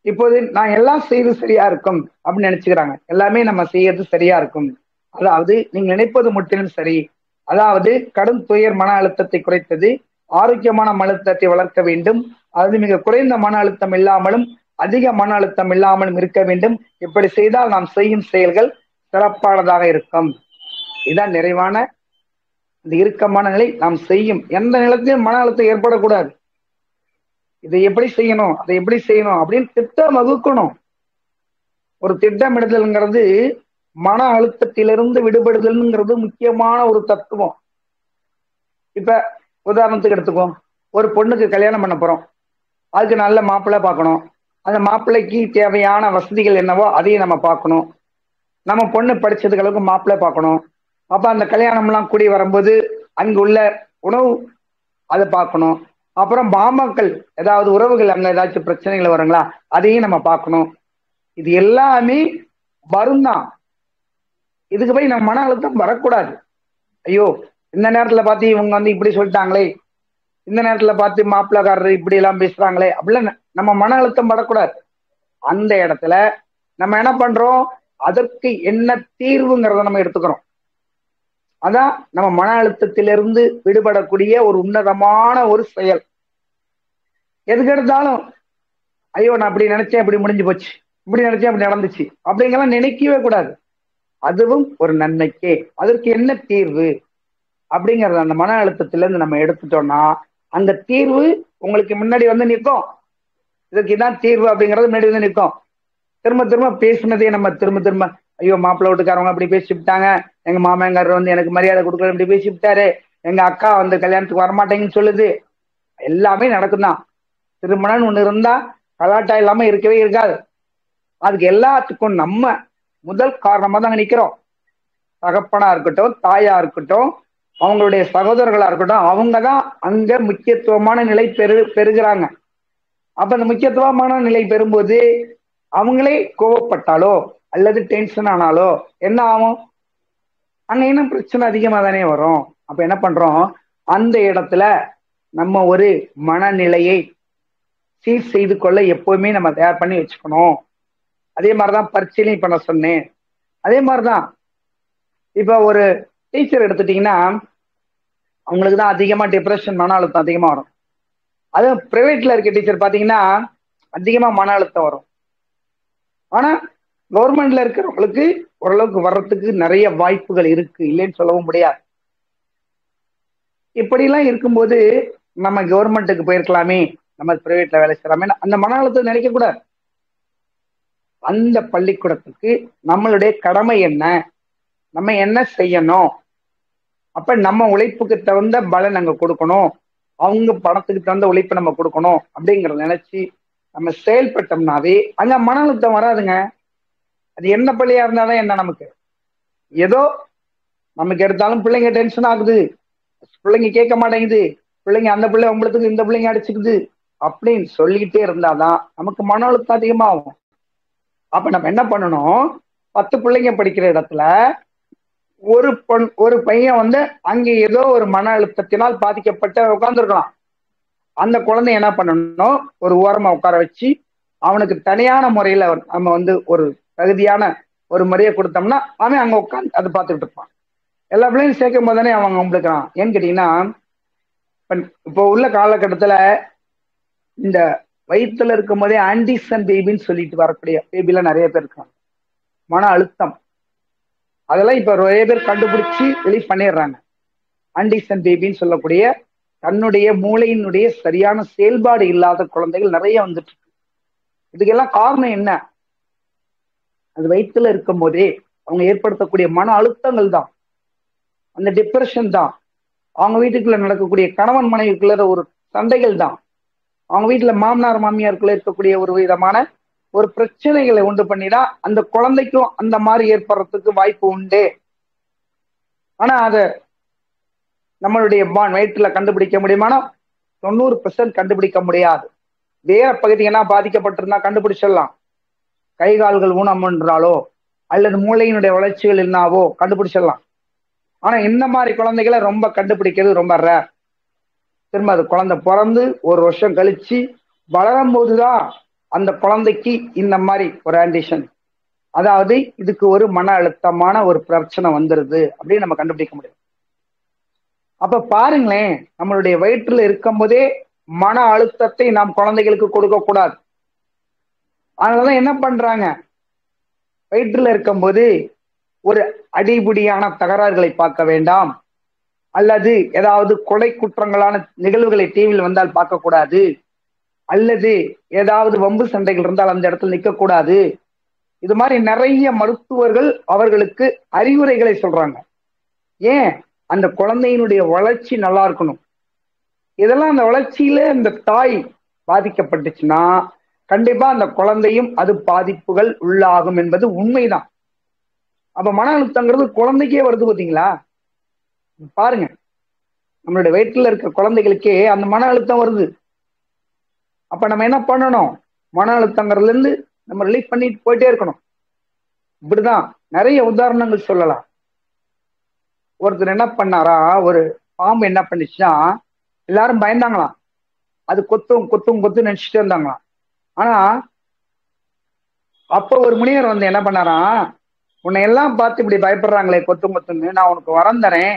இப்போது நான் எல்லாம் செய்வது சரியா இருக்கும் அப்படின்னு நினைச்சுக்கிறாங்க. எல்லாமே நம்ம செய்யறது சரியா இருக்கும், அதாவது நீங்க நினைப்பது முற்றிலும் சரி, அதாவது கடும் துயர் மன அழுத்தத்தை குறைத்தது, ஆரோக்கியமான மன அழுத்தத்தை வளர்க்க வேண்டும், அது மிக குறைந்த மன அழுத்தம் இல்லாமலும் அதிக மன அழுத்தம் இல்லாமலும் இருக்க வேண்டும். இப்படி செய்தால் நாம் செய்யும் செயல்கள் சிறப்பானதாக இருக்கும். இதான் நிறைவான இந்த இறுக்கமான நிலை. நாம் செய்யும் எந்த நிலத்திலும் மன அழுத்தம் ஏற்படக்கூடாது. இதை எப்படி செய்யணும், அதை எப்படி செய்யணும் அப்படின்னு திட்டம் வகுக்கணும். ஒரு திட்டமிடுதல்ங்கிறது மன அழுத்தத்திலிருந்து விடுபடுதல்ங்கிறது முக்கியமான ஒரு தத்துவம். இப்ப உதாரணத்துக்கு எடுத்துக்கோ, ஒரு பொண்ணுக்கு கல்யாணம் பண்ண போறோம், அதுக்கு நல்ல மாப்பிள்ளை பார்க்கணும், அந்த மாப்பிள்ளைக்கு தேவையான வசதிகள் என்னவோ அதையும் நம்ம பார்க்கணும், நம்ம பொண்ணு படிச்சதுக்கு அளவுக்கு மாப்பிள்ளை பார்க்கணும். அப்ப அந்த கல்யாணம்லாம் கூடி வரும்போது அங்கு உள்ள உணவு அதை பார்க்கணும். அப்புறம் பாமக்கள் ஏதாவது உறவுகள் அங்க ஏதாச்சும் பிரச்சனைகள் வருங்களா அதையும் நம்ம பார்க்கணும். இது எல்லாமே வரும் தான். இதுக்கு போய் நம்ம மன அழுத்தம் வரக்கூடாது. ஐயோ இந்த நேரத்துல பார்த்து இவங்க வந்து இப்படி சொல்லிட்டாங்களே, இந்த நேரத்துல பார்த்து மாப்பிள்ளைக்காரர் இப்படி எல்லாம் பேசுறாங்களே அப்படிலாம் நம்ம மன அழுத்தம் படக்கூடாது. அந்த இடத்துல நம்ம என்ன பண்றோம், அதற்கு என்ன தீர்வுங்கிறத நம்ம எடுத்துக்கிறோம். அதான் நம்ம மன அழுத்தத்திலிருந்து விடுபடக்கூடிய ஒரு உன்னதமான ஒரு செயல். எதுக்கு எடுத்தாலும் ஐயோ நான் அப்படி நினைச்சேன் இப்படி முடிஞ்சு போச்சு, இப்படி நினைச்சேன் அப்படி நடந்துச்சு அப்படிங்கெல்லாம் நினைக்கவே கூடாது. அதுவும் ஒரு நன்மைக்கே. அதற்கு என்ன தீர்வு அப்படிங்கறத அந்த மன அழுத்தத்துல இருந்து நம்ம எடுத்துட்டோம்னா அந்த தீர்வு உங்களுக்கு முன்னாடி வந்து நிற்கும். இதுக்கு இதான் தீர்வு அப்படிங்கறது முன்னாடி வந்து நிற்கும். திரும்ப திரும்ப பேசுனதே நம்ம திரும்ப திரும்ப ஐயோ மாப்பிள்ளை வீட்டுக்காரவங்க அப்படி பேசி விட்டாங்க, எங்க மாமங்காரர் வந்து எனக்கு மரியாதை கொடுக்கல இப்படி பேசி விட்டாரு, எங்க அக்கா வந்து கல்யாணத்துக்கு வரமாட்டேங்கன்னு சொல்லுது, எல்லாமே நடக்கும்தான். திருமணம்னு ஒண்ணு இருந்தா கலாட்டா இல்லாம இருக்கவே இருக்காது. அதுக்கு எல்லாத்துக்கும் நம்ம முதல் காரணமா தான் நிக்கிறோம். தகப்பனா இருக்கட்டும், தாயா இருக்கட்டும், அவங்களுடைய சகோதரர்களா இருக்கட்டும், அவங்கதான் அங்க முக்கியத்துவமான நிலை பெறுகிறாங்க. அப்ப அந்த முக்கியத்துவமான நிலை பெறும்போது அவங்களே கோவப்பட்டாலோ அல்லது டென்ஷன் ஆனாலோ என்ன ஆகும், அங்க இன்னும் பிரச்சனை அதிகமா தானே வரும். அப்ப என்ன பண்றோம், அந்த இடத்துல நம்ம ஒரு மனநிலையை சீர் செய்து கொள்ள எப்பவுமே நம்ம தயார் பண்ணி வச்சுக்கணும். அதே மாதிரிதான் பரீட்சையிலையும் இப்ப நான் சொன்னேன். அதே மாதிரிதான் இப்ப ஒரு டீச்சர் எடுத்துட்டீங்கன்னா அவங்களுக்கு தான் அதிகமா டிப்ரெஷன் மன அழுத்தம் அதிகமா வரும். அதுவும் பிரைவேட்ல இருக்க டீச்சர் பாத்தீங்கன்னா அதிகமா மன அழுத்தம் வரும். ஆனா கவர்மெண்ட்ல இருக்கிறவங்களுக்கு ஓரளவுக்கு வர்றதுக்கு நிறைய வாய்ப்புகள் இருக்கு, இல்லைன்னு சொல்லவும் முடியாது. இப்படிலாம் இருக்கும்போது நம்ம கவர்மெண்ட்டுக்கு போயிருக்கலாமே, நம்ம பிரைவேட்ல வேலை செய்யலாமே அந்த மன அழுத்தம் நினைக்க கூடாது. அந்த பள்ளிக்கூடத்துக்கு நம்மளுடைய கடமை என்ன, நம்ம என்ன செய்யணும், அப்ப நம்ம உழைப்புக்கு தகுந்த பலன் அங்க கொடுக்கணும், அவங்க பணத்துக்கு தகுந்த உழைப்பு நம்ம கொடுக்கணும் அப்படிங்கறத நினைச்சு நம்ம செயல்பட்டோம்னாவே அங்க மன அழுத்தம் வராதுங்க. அது என்ன பள்ளியா இருந்தாதான் என்ன, நமக்கு ஏதோ நமக்கு எடுத்தாலும் பிள்ளைங்க டென்ஷன் ஆகுது, பிள்ளைங்க கேட்க மாட்டேங்குது, பிள்ளைங்க அந்த பிள்ளை உங்களுக்கு இந்த பிள்ளைங்க அடிச்சுக்குது அப்படின்னு சொல்லிக்கிட்டே இருந்தாதான் நமக்கு மன அழுத்தம் அதிகமாகும். அப்ப நம்ம என்ன பண்ணணும், 10 பிள்ளைங்க படிக்கிற இடத்துல ஒரு பையன் வந்து அங்கே ஏதோ ஒரு மன அழுத்தத்தினால் பாதிக்கப்பட்ட உட்கார்ந்துருக்கலாம். அந்த குழந்தை என்ன பண்ணணும், ஒரு ஓரமா உட்கார வச்சு அவனுக்கு தனியான முறையில நம்ம வந்து ஒரு தகுதியான ஒரு முறையை கொடுத்தோம்னா அவன் அங்க உட்காந்து அதை பார்த்துக்கிட்டு இருப்பான். எல்லா பிள்ளையும் சேர்க்கும் போது தானே அவங்க அவங்களுக்குறான். ஏன்னு கேட்டீங்கன்னா இப்போ உள்ள காலகட்டத்துல இந்த வயிற்றுல இருக்கும் போதே ஆன்டிசன் பேபின்னு சொல்லிட்டு வரக்கூடிய பேபிலாம் நிறைய பேர் இருக்காங்க. மன அழுத்தம் அதெல்லாம் இப்ப நிறைய பேர் கண்டுபிடிச்சு ரிலீஸ் பண்ணிடுறாங்க. ஆன்டிசன் பேபின்னு சொல்லக்கூடிய தன்னுடைய மூளையினுடைய சரியான செயல்பாடு இல்லாத குழந்தைகள் நிறைய வந்துட்டு இருக்கு. இதுக்கெல்லாம் காரணம் என்ன, அது வயிற்றுல இருக்கும் போதே அவங்க ஏற்படுத்தக்கூடிய மன அழுத்தங்கள் தான், அந்த டிப்ரெஷன் தான், அவங்க வீட்டுக்குள்ள நடக்கக்கூடிய கணவன் மனைவிக்குள்ள ஒரு சண்டைகள் தான், அவங்க வீட்டுல மாமனார் மாமியாருக்குள்ள இருக்கக்கூடிய ஒரு விதமான ஒரு பிரச்சனைகளை உண்டு பண்ணிதான் அந்த குழந்தைக்கும் அந்த மாதிரி ஏற்படுறதுக்கு வாய்ப்பு உண்டு. ஆனா அத நம்மளுடைய வயிற்றுல கண்டுபிடிக்க முடியுமானா 90% கண்டுபிடிக்க முடியாது. வேற பகுதி என்ன பாதிக்கப்பட்டிருந்தா கண்டுபிடிச்சிடலாம். கை கால்கள் ஊனம்ன்றாலோ அல்லது மூளையினுடைய வளர்ச்சிகள் என்னாவோ கண்டுபிடிச்சிடலாம். ஆனா இந்த மாதிரி குழந்தைகளை ரொம்ப கண்டுபிடிக்கிறது ரொம்ப ரேர். திரும்ப அது குழந்தை பிறந்து 1 வருஷம் கழிச்சு வளரும் போதுதான் அந்த குழந்தைக்கு இந்த மாதிரி ஒரு ஆண்டிஷன், அதாவது இதுக்கு ஒரு மன அழுத்தமான ஒரு பிரச்சனை வந்துருது அப்படின்னு நம்ம கண்டுபிடிக்க முடியும். அப்ப பாருங்களேன், நம்மளுடைய வயிற்றுல இருக்கும் போதே மன அழுத்தத்தை நாம் குழந்தைகளுக்கு கொடுக்க கூடாது. அதனாலதான் என்ன பண்றாங்க, வயிற்றுல இருக்கும்போது ஒரு அடிபுடியான தகராறுகளை பார்க்க வேண்டாம், அல்லது ஏதாவது கொலை குற்றங்களான நிகழ்வுகளை டிவியில் வந்தால் பார்க்க கூடாது, அல்லது ஏதாவது வம்பு சண்டைகள் இருந்தால் அந்த இடத்துல நிற்க கூடாது. இது மாதிரி நிறைய மருத்துவர்கள் அவர்களுக்கு அறிவுரைகளை சொல்றாங்க. ஏன், அந்த குழந்தையினுடைய வளர்ச்சி நல்லா இருக்கணும். இதெல்லாம் அந்த வளர்ச்சியில இந்த தாய் பாதிக்கப்பட்டுச்சுன்னா கண்டிப்பா அந்த குழந்தையும் அது பாதிப்புகள் உள்ளாகும் என்பது உண்மைதான். அப்ப மன அழுத்தங்கிறது குழந்தைக்கே வருது பார்த்தீங்களா? பாருங்க, நம்மளுடைய வயிற்றுல இருக்க குழந்தைகளுக்கே அந்த மன அழுத்தம் வருது. அப்ப நம்ம என்ன பண்ணணும், மன அழுத்தங்கிறதுல இருந்து நம்ம ரிலீஃப் பண்ணிட்டு போயிட்டே இருக்கணும். இப்படிதான் நிறைய உதாரணங்கள் சொல்லலாம். ஒருத்தர் என்ன பண்ணாரா, ஒரு பாம்பு என்ன பண்ணிச்சுன்னா எல்லாரும் பயந்தாங்களாம், அது கொத்தும் கொத்தும் கொத்து நினைச்சிட்டே இருந்தாங்களாம். ஆனா அப்ப ஒரு முனிவர் வந்து என்ன பண்ணாராம், உன்னை எல்லாம் பார்த்து இப்படி பயப்படுறாங்களே கொத்தும் கொத்துன்னு, நான் உனக்கு வரம் தரேன்,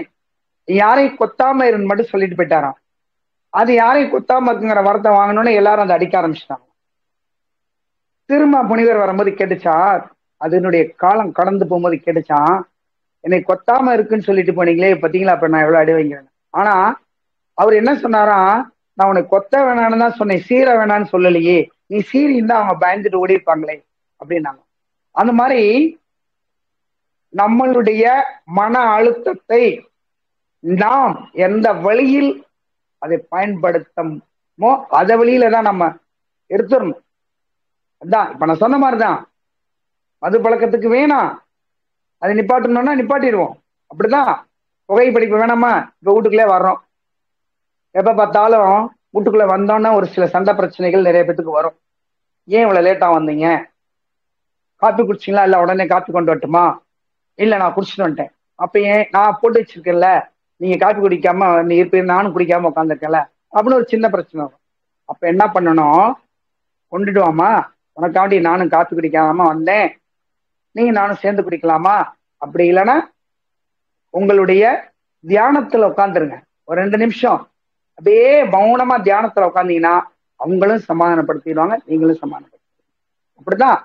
யாரையும் கொத்தாம இருன்னு மட்டும் சொல்லிட்டு போயிட்டாராம். அது யாரையும் கொத்தாம இருக்குங்கிற வரத்தை வாங்கணும்னு எல்லாரும் அதை அடிக்க ஆரம்பிச்சிட்டாங்க. திரும்ப முனிவர் வரும்போது கேட்டுச்சா, அதனுடைய காலம் கடந்து போகும்போது கேட்டுச்சான், என்னை கொத்தாம இருக்குன்னு சொல்லிட்டு போனீங்களே பாத்தீங்களா, அப்ப நான் எவ்வளவு அடி வைங்கிறேன். ஆனா அவர் என்ன சொன்னாராம், நான் உனக்கு கொத்த வேணான்னு தான் சொன்னேன், சீர வேணான்னு சொல்லலையே, நீ சீரி இருந்தா அவங்க பயந்துட்டு ஓடி இருப்பாங்களே அப்படின்னாங்க. அந்த மாதிரி நம்மளுடைய மன அழுத்தத்தை நாம் எந்த வழியில் அதை பயன்படுத்தமோ அத வழியில தான் நம்ம எடுத்துடணும். அதான் இப்ப நான் சொன்ன மாதிரிதான், மது பழக்கத்துக்கு வேணாம், அதை நிப்பாட்டணும்னா நிப்பாட்டிடுவோம். அப்படிதான் புகைப்பிடிப்பு வேணாமா, இப்ப வீட்டுக்குள்ளே வர்றோம், எப்ப பார்த்தாலும் வீட்டுக்குள்ள வந்தோன்னா ஒரு சில சண்டை பிரச்சனைகள் நிறைய பேத்துக்கு வரும். ஏன் இவ்வளவு லேட்டா வந்தீங்க, காப்பி குடிச்சிங்களா, இல்ல உடனே காப்பி கொண்டு வரட்டுமா, இல்ல நான் குடிச்சிட்டு வந்துட்டேன், அப்ப ஏன் நான் போட்டு வச்சிருக்கேன்ல, நீங்க காப்பி குடிக்காம நீ இருப்பீங்க, நானும் குடிக்காம உட்காந்துருக்கேன்ல அப்படின்னு ஒரு சின்ன பிரச்சனை வரும். அப்ப என்ன பண்ணணும், கொண்டுடுவாமா, உனக்காண்டி நானும் காப்பி குடிக்காம வந்தேன், நீங்க நானும் சேர்ந்து குடிக்கலாமா, அப்படி இல்லைன்னா உங்களுடைய தியானத்துல உட்காந்துருங்க, ஒரு 2 நிமிஷம் அப்படியே மௌனமா தியானத்துல உட்காந்தீங்கன்னா அவங்களும் சமாதானப்படுத்திடுவாங்க, நீங்களும் சமாதானப்படுத்துவீங்க. அப்படிதான்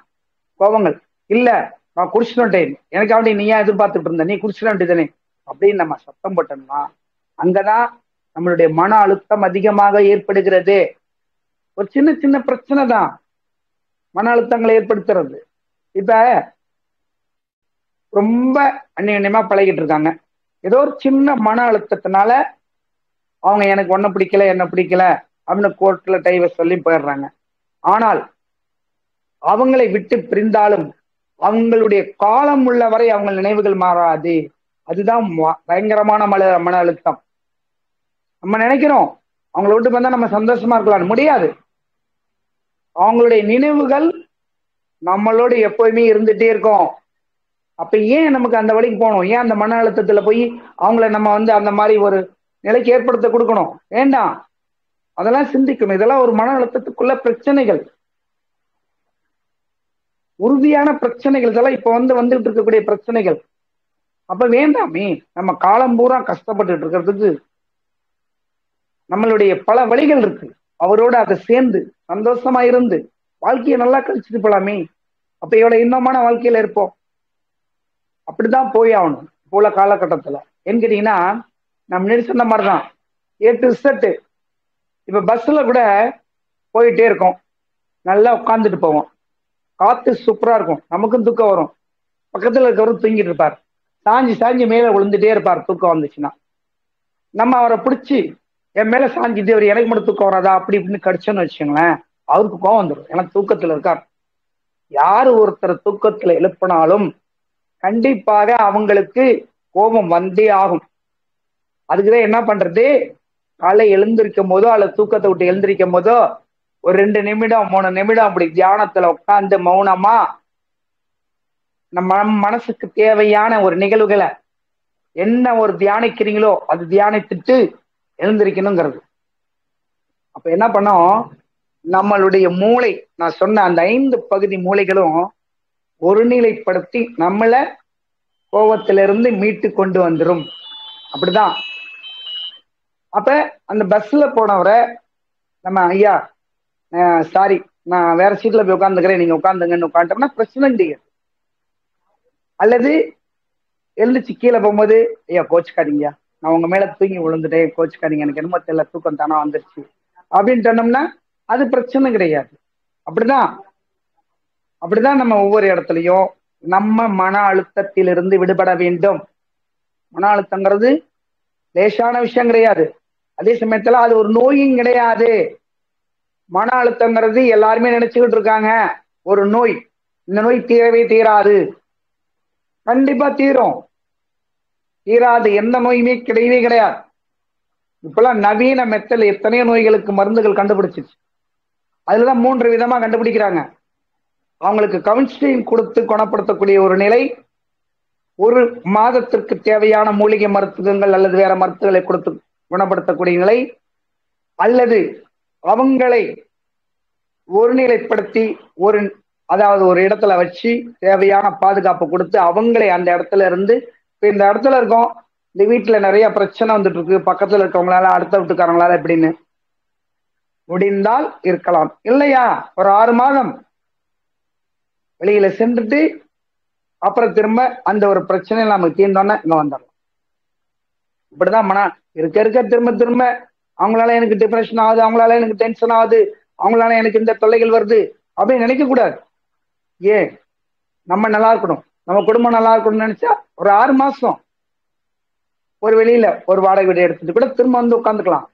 கோபங்கள் இல்ல, நான் குடிச்சிட்டு வந்துட்டேன், எனக்காண்டி நீ ஏன் எதிர்பார்த்துட்டு இருந்த, நீ குடிச்சிட வேண்டியதானே அப்படின்னு நம்ம சத்தம் போட்டோம்னா அங்கதான் நம்மளுடைய மன அழுத்தம் அதிகமாக ஏற்படுகிறது. ஒரு சின்ன சின்ன பிரச்சனை தான் மன அழுத்தங்களை ஏற்படுத்துறது. இப்ப ரொம்ப அந்நியமா பழகிட்டு இருக்காங்க, ஏதோ ஒரு சின்ன மன அழுத்தத்தினால அவங்க எனக்கு ஒன்ன பிடிக்கல என்ன பிடிக்கல அப்படின்னு கோர்ட்ல டைவர்ஸ் சொல்லி போயிடுறாங்க. ஆனால் அவங்களை விட்டு பிரிந்தாலும் அவங்களுடைய காலம் உள்ள வரை அவங்க நினைவுகள் மாறாது. அதுதான் பயங்கரமான மன அழுத்தம். நம்ம நினைக்கிறோம் அவங்கள விட்டு வந்தா நம்ம சந்தோஷமா இருக்கலாம், முடியாது. அவங்களுடைய நினைவுகள் நம்மளோட எப்பவுமே இருந்துட்டே இருக்கும். அப்ப ஏன் நமக்கு அந்த வழிக்கு போகணும், ஏன் அந்த மன அழுத்தத்துல போய் அவங்கள நம்ம அந்த மாதிரி ஒரு நிலைக்கு ஏற்படுத்த கொடுக்கணும், வேண்டாம். அதெல்லாம் சிந்திக்கணும். இதெல்லாம் ஒரு மன அழுத்தத்துக்குள்ள பிரச்சனைகள், உறுதியான பிரச்சனைகள், இதெல்லாம் இப்ப வந்துட்டு இருக்கக்கூடிய பிரச்சனைகள். அப்ப வேண்டாமே, நம்ம காலம் பூரா கஷ்டப்பட்டு இருக்கிறதுக்கு நம்மளுடைய பல வழிகள் இருக்கு, அவரோட அதை சேர்ந்து சந்தோஷமா இருந்து வாழ்க்கையை நல்லா கழிச்சுட்டு போலாமே. அப்ப எவ்வளவு இன்பமான வாழ்க்கையில இருப்போம். அப்படிதான் போய் ஆகணும் இப்போ உள்ள காலகட்டத்துல. ஏன்னு கேட்டீங்கன்னா நம்ம முன்னாடி சொன்ன மாதிரிதான் A to Z. இப்ப பஸ்ல கூட போயிட்டே இருக்கோம், நல்லா உட்காந்துட்டு போவோம், காத்து சூப்பரா இருக்கும், நமக்கும் தூக்கம் வரும், பக்கத்துல இருக்கிறவர் தூங்கிட்டு இருப்பார், சாஞ்சி சாஞ்சி மேல விழுந்துட்டே இருப்பார் தூக்கம் வந்துச்சுன்னா. நம்ம அவரை பிடிச்சி என் மேல சாஞ்சிட்டு அவர் எனக்கு மட்டும் தூக்கம் வராதா அப்படி இப்படின்னு கடிச்சோன்னு வச்சுக்கோங்களேன், அவருக்கு கோவம் வந்துடும். ஏன்னா தூக்கத்துல இருக்கார். யாரு ஒருத்தர் தூக்கத்துல எழுப்பினாலும் கண்டிப்பாக அவங்களுக்கு கோபம் வந்தே ஆகும். அதுக்குதான் என்ன பண்றது, காலை எழுந்திருக்கும் போதோ அல்லது தூக்கத்தை விட்டு எழுந்திருக்கும் போதோ ஒரு 2 நிமிடம் 3 நிமிடம் அப்படி தியானத்துல உட்கார்ந்து மௌனமா நம்ம மனசுக்கு தேவையான ஒரு நிகழ்வுகளை என்ன ஒரு தியானிக்கிறீங்களோ அது தியானித்துட்டு எழுந்திருக்கணுங்கிறது. அப்ப என்ன பண்ணோம், நம்மளுடைய மூளை, நான் சொன்ன அந்த 5 பகுதி மூளைகளும் ஒருநிலைப்படுத்தி நம்மள கோபத்திலிருந்து மீட்டு கொண்டு வந்துரும். அப்படிதான். அப்ப அந்த பஸ்ல போனவரை நம்ம ஐயா சாரி நான் வேற சீட்ல போய் உட்காந்துக்கிறேன் நீங்க உட்காந்துங்கன்னு உட்காந்துட்டோம்னா பிரச்சனை இல்லையா. அல்லது எழுந்துச்சு கீழே போகும்போது ஐயா கோச்சுக்காதீங்க, நான் உங்க மேல தூங்கி விழுந்துட்டேன், கோச்சுக்காதீங்க, எனக்கு என்னமோ தெரியல தூக்கம் தானா வந்துருச்சு அப்படின்னு சொன்னோம்னா அது பிரச்சனை கிடையாது. அப்படிதான் அப்படிதான் நம்ம ஒவ்வொரு இடத்துலையும் நம்ம மன அழுத்தத்திலிருந்து விடுபட வேண்டும். மன அழுத்தங்கிறது லேசான விஷயம் கிடையாது, அதே சமயத்துல அது ஒரு நோயும் கிடையாது. மன அழுத்தங்கிறது எல்லாருமே நினைச்சுக்கிட்டு இருக்காங்க ஒரு நோய், இந்த நோய் தீரவே தீராது. கண்டிப்பா தீரும், தீராது எந்த நோயுமே கிடையவே கிடையாது. இப்பெல்லாம் நவீன மெத்தல் எத்தனையோ நோய்களுக்கு மருந்துகள் கண்டுபிடிச்சிச்சு. அதுலதான் 3 விதமா கண்டுபிடிக்கிறாங்க. அவங்களுக்கு கவுன்சிலிங் கொடுத்து குணப்படுத்தக்கூடிய ஒரு நிலை, ஒரு மாதத்திற்கு தேவையான மூலிகை மருத்துவங்கள் அல்லது வேற மருத்துவங்களை கொடுத்து குணப்படுத்தக்கூடிய நிலை, அல்லது அவங்களை ஒருநிலைப்படுத்தி அதாவது ஒரு இடத்துல வச்சு தேவையான பாதுகாப்பு கொடுத்து அவங்களை அந்த இடத்துல இருந்து, இப்ப இந்த இடத்துல இருக்கோம், இந்த வீட்டுல நிறைய பிரச்சனை வந்துட்டு இருக்கு, பக்கத்துல இருக்கவங்களால அடுத்த வீட்டுக்காரங்களால எப்படின்னு முடிந்தால் இருக்கலாம், இல்லையா ஒரு 6 மாதம் வெளியில சென்றுட்டு அப்புறம் திரும்ப அந்த ஒரு பிரச்சனையில நமக்கு தீர்ந்தோன்னா இங்க வந்துடலாம். இப்படிதான் மன இருக்க திரும்ப திரும்ப அவங்களால எனக்கு டிப்ரெஷன் ஆகுது, அவங்களால எனக்கு டென்ஷன் ஆகுது, அவங்களால எனக்கு இந்த தொல்லைகள் வருது அப்படின்னு நினைக்க கூடாது. ஏன் நம்ம நல்லா இருக்கணும், நம்ம குடும்பம் நல்லா இருக்கணும்னு நினைச்சா ஒரு 6 மாசம் ஒரு வெளியில ஒரு வாடகை வீடு எடுத்துட்டு கூட திரும்ப வந்து உட்காந்துக்கலாம்.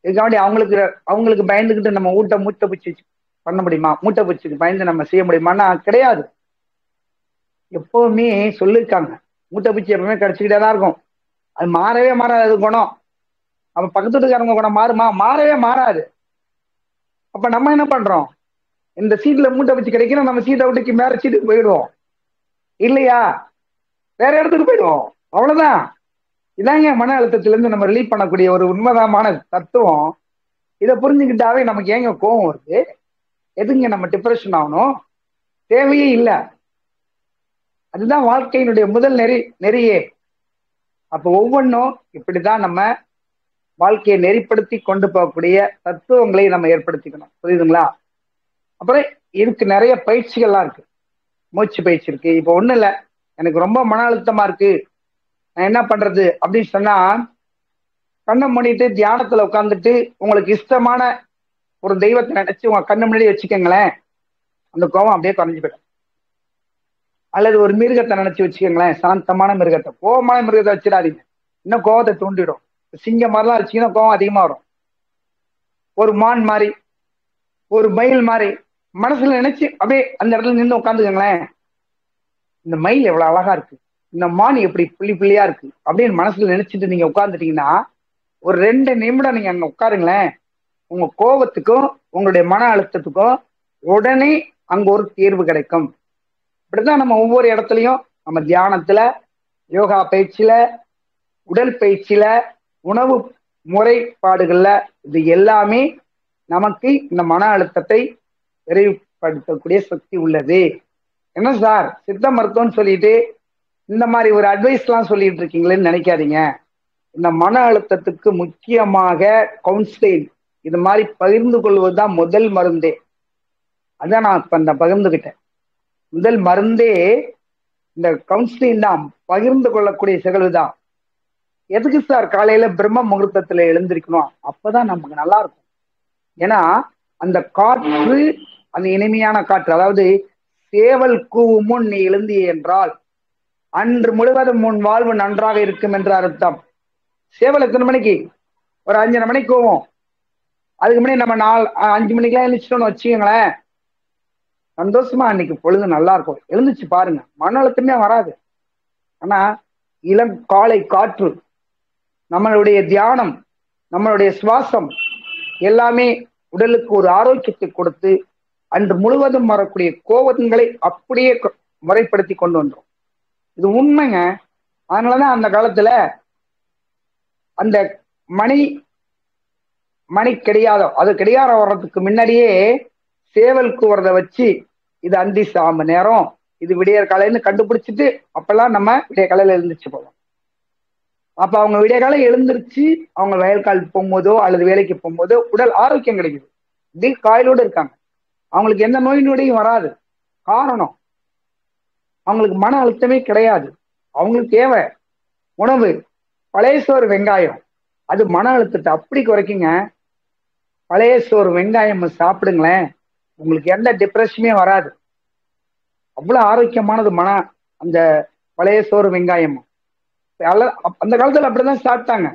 இதுக்காண்டி அவங்களுக்கு பயந்துகிட்டு நம்ம மூட்டை பூச்சி பண்ண முடியுமா, மூட்டை பூச்சிக்கு பயந்து நம்ம செய்ய முடியுமான்னா கிடையாது. எப்பவுமே சொல்லியிருக்காங்க மூட்டை பூச்சி எப்பவுமே கடிச்சுக்கிட்டே தான் இருக்கும், அது மாறவே மாறாது. அது குணம் அப்ப பக்கத்து வீட்டுக்காரங்க குணம் மாறுமா, மாறவே மாறாது. அப்ப நம்ம என்ன பண்றோம், இந்த சீட்ல மூட்டை பூச்சி கிடைக்கணும், நம்ம சீட்டை விட்டுக்கு மேல சீட்டுக்கு போயிடுவோம், இல்லையா வேற இடத்துக்கு போயிடுவோம், அவ்வளவுதான். இதாங்க மன அழுத்தத்திலிருந்து நம்ம ரிலீவ் பண்ணக்கூடிய ஒரு உண்மைதமான தத்துவம். இதை புரிஞ்சுக்கிட்டாவே நமக்கு ஏங்க கோபம் வருது, எதுங்க நம்ம டிப்ரெஷன் ஆகணும், தேவையே இல்லை. அதுதான் வாழ்க்கையினுடைய முதல் நெறியே. அப்ப ஒவ்வொன்றும் இப்படிதான் நம்ம வாழ்க்கையை நெறிப்படுத்தி கொண்டு போகக்கூடிய தத்துவங்களை நம்ம ஏற்படுத்திக்கணும், புரியுதுங்களா. அப்புறம் இதுக்கு நிறைய பயிற்சிகள்லாம் இருக்கு, மூச்சு பயிற்சி இருக்கு. இப்போ ஒண்ணும் இல்லை, எனக்கு ரொம்ப மன அழுத்தமா இருக்கு, நான் என்ன பண்றது அப்படின்னு சொன்னா, கண்ணை மூடிட்டு தியானத்துல உட்காந்துட்டு உங்களுக்கு இஷ்டமான ஒரு தெய்வத்தை நினைச்சு உங்க கண்ணு முன்னாடி வச்சுக்கோங்களேன், அந்த கோபம் அப்படியே குறைஞ்சு போயிடும். அல்லது ஒரு மிருகத்தை நினைச்சு வச்சுக்கோங்களேன், சாந்தமான மிருகத்தை, கோபமான மிருகத்தை வச்சிடாதீங்க, இன்னும் கோபத்தை தூண்டிடும். சிங்கம் மாதிரிலாம் வச்சுக்கினா கோபம் அதிகமா வரும். ஒரு மான் மாதிரி ஒரு மயில் மாதிரி மனசுல நினைச்சு அப்படியே அந்த இடத்துல நின்று உட்காந்துக்கோங்களேன், இந்த மயில் எவ்வளவு அழகா இருக்கு, இந்த மான் எப்படி புள்ளி புள்ளியா இருக்கு அப்படின்னு மனசுல நினைச்சிட்டு நீங்க உட்காந்துட்டீங்கன்னா ஒரு 2 நிமிடம் நீங்க அங்க உட்காருங்களேன், உங்க கோபத்துக்கும் உங்களுடைய மன அழுத்தத்துக்கும் உடனே அங்க ஒரு தீர்வு கிடைக்கும். இப்படிதான் நம்ம ஒவ்வொரு இடத்துலையும் நம்ம தியானத்துல, யோகா பயிற்சியில, உடல் பயிற்சியில, உணவு முறைப்பாடுகள்ல, இது எல்லாமே நமக்கு இந்த மன அழுத்தத்தை விரைவுபடுத்தக்கூடிய சக்தி உள்ளது. என்ன சார் சித்த மருத்துவம்னு சொல்லிட்டு இந்த மாதிரி ஒரு அட்வைஸ் எல்லாம் சொல்லிட்டு இருக்கீங்களேன்னு நினைக்காதீங்க. இந்த மன அழுத்தத்துக்கு முக்கியமாக கவுன்சிலிங், இது மாதிரி பகிர்ந்து கொள்வதுதான் முதல் மருந்தே. அதான் நான் இப்ப இந்த பகிர்ந்துகிட்டேன், முதல் மருந்தே இந்த கவுன்சிலிங் தான், பகிர்ந்து கொள்ளக்கூடிய நிகழ்வுதான். எதுக்கு சார் காலையில பிரம்ம முகூர்த்தத்துல எழுந்திருக்கணும், அப்பதான் நமக்கு நல்லா இருக்கும். ஏன்னா அந்த காற்று, அந்த இனிமையான காற்று, அதாவது சேவல் கூவும் முன் நீ எழுந்திய என்றால் அன்று முழுவதும் உன் வாழ்வு நன்றாக இருக்கும் என்று அர்த்தம். சேவல் எத்தனை மணிக்கு? ஒரு 5:30 மணிக்கு கூவும். அதுக்கு முன்னாடி நம்ம 5 மணிக்கெல்லாம் எழுந்திரிச்சிட்டோம்னு வச்சுக்கோங்களேன், சந்தோஷமா அன்னைக்கு பொழுது நல்லா இருக்கும். எழுந்துச்சு பாருங்க, மன அழுத்தமே வராது. ஆனா இளம் காலை காற்று, நம்மளுடைய தியானம், நம்மளுடைய சுவாசம் எல்லாமே உடலுக்கு ஒரு ஆரோக்கியத்தை கொடுத்து அன்று முழுவதும் வரக்கூடிய கோபங்களை அப்படியே முறைப்படுத்தி கொண்டு வந்துடும். இது உண்மைங்க. அதனாலதான் அந்த காலத்துல அந்த மணி கிடையாதோ, அது கிடையாத வர்றதுக்கு முன்னாடியே சேவல் கூறத வச்சு இது அந்தி சாம நேரம், இது விடியற் காலைன்னு கண்டுபிடிச்சிட்டு அப்பெல்லாம் நம்ம விடிய காலையில எழுந்திரிச்சு போவோம். அப்ப அவங்க விடிய காலை எழுந்திருச்சு அவங்க வயல்கால் போகும்போதோ அல்லது வேலைக்கு போகும்போதோ உடல் ஆரோக்கியம் கிடைக்குது. இது காயலோடு இருக்காங்க, அவங்களுக்கு எந்த நோய் நொடியும் வராது. காரணம், அவங்களுக்கு மன அழுத்தமே கிடையாது. அவங்களுக்கு தேவை உணவு, பழைய சோறு வெங்காயம், அது மன அழுத்தத்தை அப்படி குறைக்குங்க. பழைய சோறு வெங்காயம் சாப்பிடுங்களேன், உங்களுக்கு எந்த டிப்ரெஷனுமே வராது. அவ்வளவு ஆரோக்கியமானது அந்த பழைய சோறு வெங்காயமும். அந்த காலத்துல அப்படிதான் சாப்பிட்டாங்க.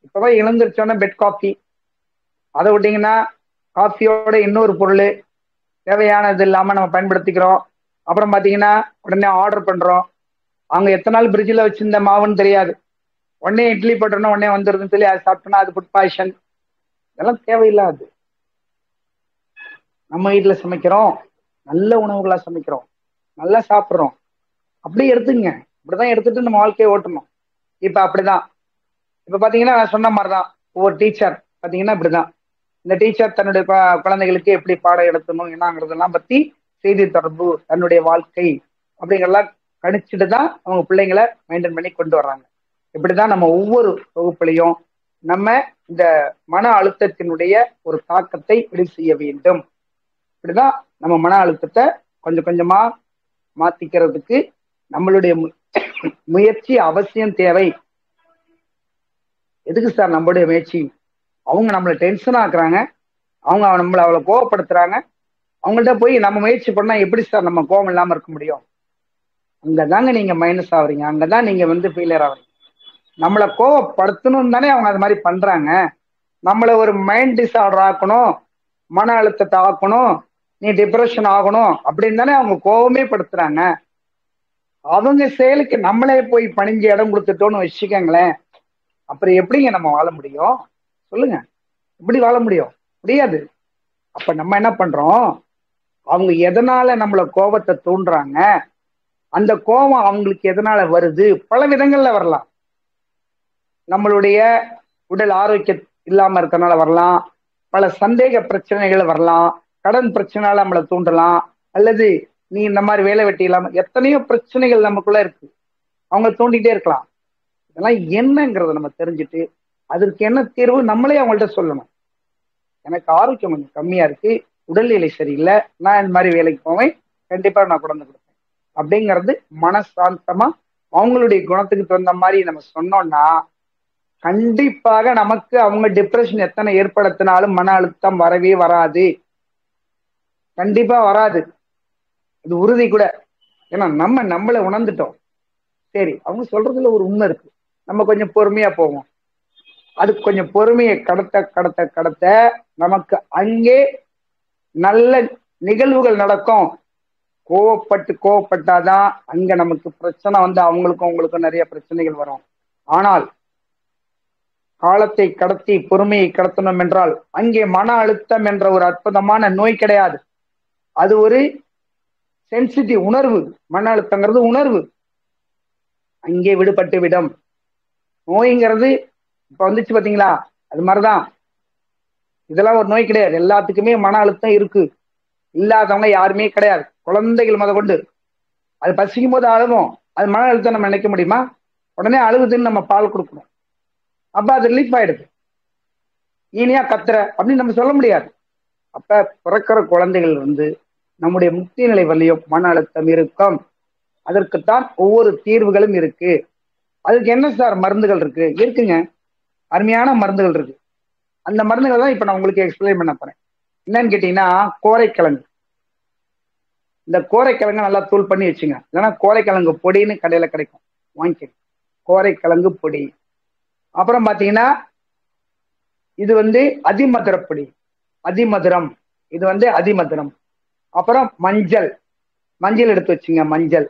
இப்பதான் இழந்துருச்சோன்னா பெட் காஃபி, அதை விட்டீங்கன்னா காஃபியோட இன்னொரு பொருள் தேவையானது இல்லாம நம்ம பயன்படுத்திக்கிறோம். அப்புறம் பாத்தீங்கன்னா உடனே ஆர்டர் பண்றோம். அவங்க எத்தனை நாள் பிரிட்ஜில் வச்சிருந்த மாவுன்னு தெரியாது, உடனே இட்லி போட்டோன்னா உடனே வந்துருதுன்னு சொல்லி அதை சாப்பிட்டோம்னா அது ஃபுட் பாய்சன். இதெல்லாம் தேவையில்லாது. நம்ம வீட்டுல சமைக்கிறோம், நல்ல உணவுகளா சமைக்கிறோம், நல்லா சாப்பிட்றோம், அப்படியே எடுத்துங்க. இப்படிதான் எடுத்துட்டு நம்ம வாழ்க்கையை ஓட்டணும். இப்ப அப்படிதான். இப்ப பாத்தீங்கன்னா நான் சொன்ன மாதிரிதான் ஒவ்வொரு டீச்சர் பாத்தீங்கன்னா இப்படிதான். இந்த டீச்சர் தன்னுடைய குழந்தைகளுக்கு எப்படி பாடம் எடுத்தணும் என்னங்கிறதெல்லாம் பத்தி செய்தி தொடர்பு, தன்னுடைய வாழ்க்கை அப்படிங்கிறதெல்லாம் கணிச்சுட்டு தான் அவங்க பிள்ளைங்களை மெயின்டைன் பண்ணி கொண்டு வர்றாங்க. இப்படிதான் நம்ம ஒவ்வொரு வகுப்புலையும் நம்ம இந்த மன அழுத்தத்தினுடைய ஒரு தாக்கத்தை விடு செய்ய வேண்டும். இப்படிதான் நம்ம மன அழுத்தத்தை கொஞ்சம் கொஞ்சமா மாத்திக்கிறதுக்கு நம்மளுடைய முயற்சி அவசியம் தேவை. எதுக்கு சார் நம்மளுடைய முயற்சி? அவங்க நம்மளை டென்ஷன் ஆக்குறாங்க, அவங்க நம்மளை அவ்வளவு கோவப்படுத்துறாங்க. அவங்கள்ட்ட போய் நம்ம முயற்சி பண்ணா எப்படி சார் நம்ம கோவம் இல்லாம இருக்க முடியும்? அங்கதாங்க நீங்க மைனஸ் ஆகுறீங்க, அங்கதான் நீங்க ஃபெயிலியர் ஆகுறீங்க. நம்மளை கோவப்படுத்தணும் தானே அவங்க அது மாதிரி பண்றாங்க. நம்மளை ஒரு மைண்ட் டிஸார்டர் ஆக்கணும், மன அழுத்தத்தை ஆக்கணும், நீ டிப்ரெஷன் ஆகணும் அப்படின்னு தானே அவங்க கோவமே படுத்துறாங்க. அவங்க செயலுக்கு நம்மளே போய் பணிஞ்சு இடம் கொடுத்துட்டோன்னு வச்சுக்கோங்களேன், அப்புறம் எப்படிங்க நம்ம வாழ முடியும்? சொல்லுங்க, எப்படி வாழ முடியும்? முடியாது. அப்ப நம்ம என்ன பண்றோம், அவங்க எதனால நம்மள கோபத்தை தூண்டுறாங்க, அந்த கோபம் அவங்களுக்கு எதனால வருது, பல விதங்கள்ல வரலாம். நம்மளுடைய உடல் ஆரோக்கியம் இல்லாம இருக்கனால வரலாம், பல சந்தேக பிரச்சனைகள் வரலாம், கடன் பிரச்சனையால நம்மளை தூண்டலாம், அல்லது நீ இந்த மாதிரி வேலை வெட்டி இல்லாம எத்தனையோ பிரச்சனைகள் நமக்குள்ள இருக்கு, அவங்க தூண்டிகிட்டே இருக்கலாம். இதெல்லாம் என்னங்கிறத நம்ம தெரிஞ்சுட்டு அதற்கு என்ன தீர்வு நம்மளே அவங்கள்ட்ட சொல்லணும். எனக்கு ஆரோக்கியம் கொஞ்சம் கம்மியா இருக்கு, உடல்நிலை சரியில்லை, நான் இந்த மாதிரி வேலைக்கு போவேன், கண்டிப்பா நான் குழந்தை கொடுப்பேன் அப்படிங்கிறது மனசாந்தமா அவங்களுடைய குணத்துக்கு தகுந்த மாதிரி நம்ம சொன்னோம்னா கண்டிப்பாக நமக்கு அவங்க டிப்ரெஷன் எத்தனை ஏற்படுத்தினாலும் மன அழுத்தம் வரவே வராது. கண்டிப்பா வராது, இது உறுதி கூட. ஏன்னா நம்மளை உணர்ந்துட்டோம். சரி, அவங்க சொல்றதுல ஒரு உண்மை இருக்கு, நம்ம கொஞ்சம் பொறுமையா போவோம். அது கொஞ்சம் பொறுமையை கடத்த கடத்த கடத்த நமக்கு அங்கே நல்ல நிகழ்வுகள் நடக்கும். கோவப்பட்டாதான் அங்க நமக்கு பிரச்சனை வந்து அவங்களுக்கும் நிறைய பிரச்சனைகள் வரும். ஆனால் காலத்தை கடத்தி பொறுமையை கடத்தணும் என்றால் அங்கே மன அழுத்தம் என்ற ஒரு அற்புதமான நோய் கிடையாது. அது ஒரு சென்சிட்டிவ் உணர்வு. மன அழுத்தங்கிறது உணர்வு, அங்கே விடுபட்டு விடும். நோய்ங்கிறது இப்ப வந்துச்சு பாத்தீங்களா, அது மாதிரிதான். இதெல்லாம் ஒரு நோய் கிடையாது, எல்லாத்துக்குமே மன அழுத்தம் இருக்கு. இல்லாதவங்க யாருமே கிடையாது, குழந்தைகள் முத கொண்டு. அது பசிக்கும் போது அழுகும், அது மன அழுத்தம் நம்ம நினைக்க முடியுமா? உடனே அழுகுதுன்னு நம்ம பால் கொடுக்கணும், அப்ப அது ரிலீஃப் ஆயிடுது. இனியா கத்துற அப்படின்னு நம்ம சொல்ல முடியாது. அப்ப பிறக்கிற குழந்தைகள் நம்முடைய முக்தி நிலை வரலையும் மன அழுத்தம் இருக்கும். அதற்குத்தான் ஒவ்வொரு தீர்வுகளும் இருக்கு. அதுக்கு என்ன சார் மருந்துகள் இருக்கு? இருக்குங்க, அருமையான மருந்துகள் இருக்கு. அந்த மருந்துகள் தான் இப்ப நான் உங்களுக்கு எக்ஸ்பிளைன் பண்ண போறேன். என்னன்னு கேட்டீங்கன்னா, கோரைக்கிழங்கு. இந்த கோரைக்கிழங்கு நல்லா தூள் பண்ணி வச்சுங்க. இல்லைன்னா கோரைக்கிழங்கு பொடின்னு கடையில கிடைக்கும், வாங்கிக்க. கோரைக்கிழங்கு பொடி. அப்புறம் பாத்தீங்கன்னா இது அதிமதுர பொடி, அதிமதுரம். இது அதிமதுரம். அப்புறம் மஞ்சள், மஞ்சள் எடுத்து வச்சுங்க, மஞ்சள்.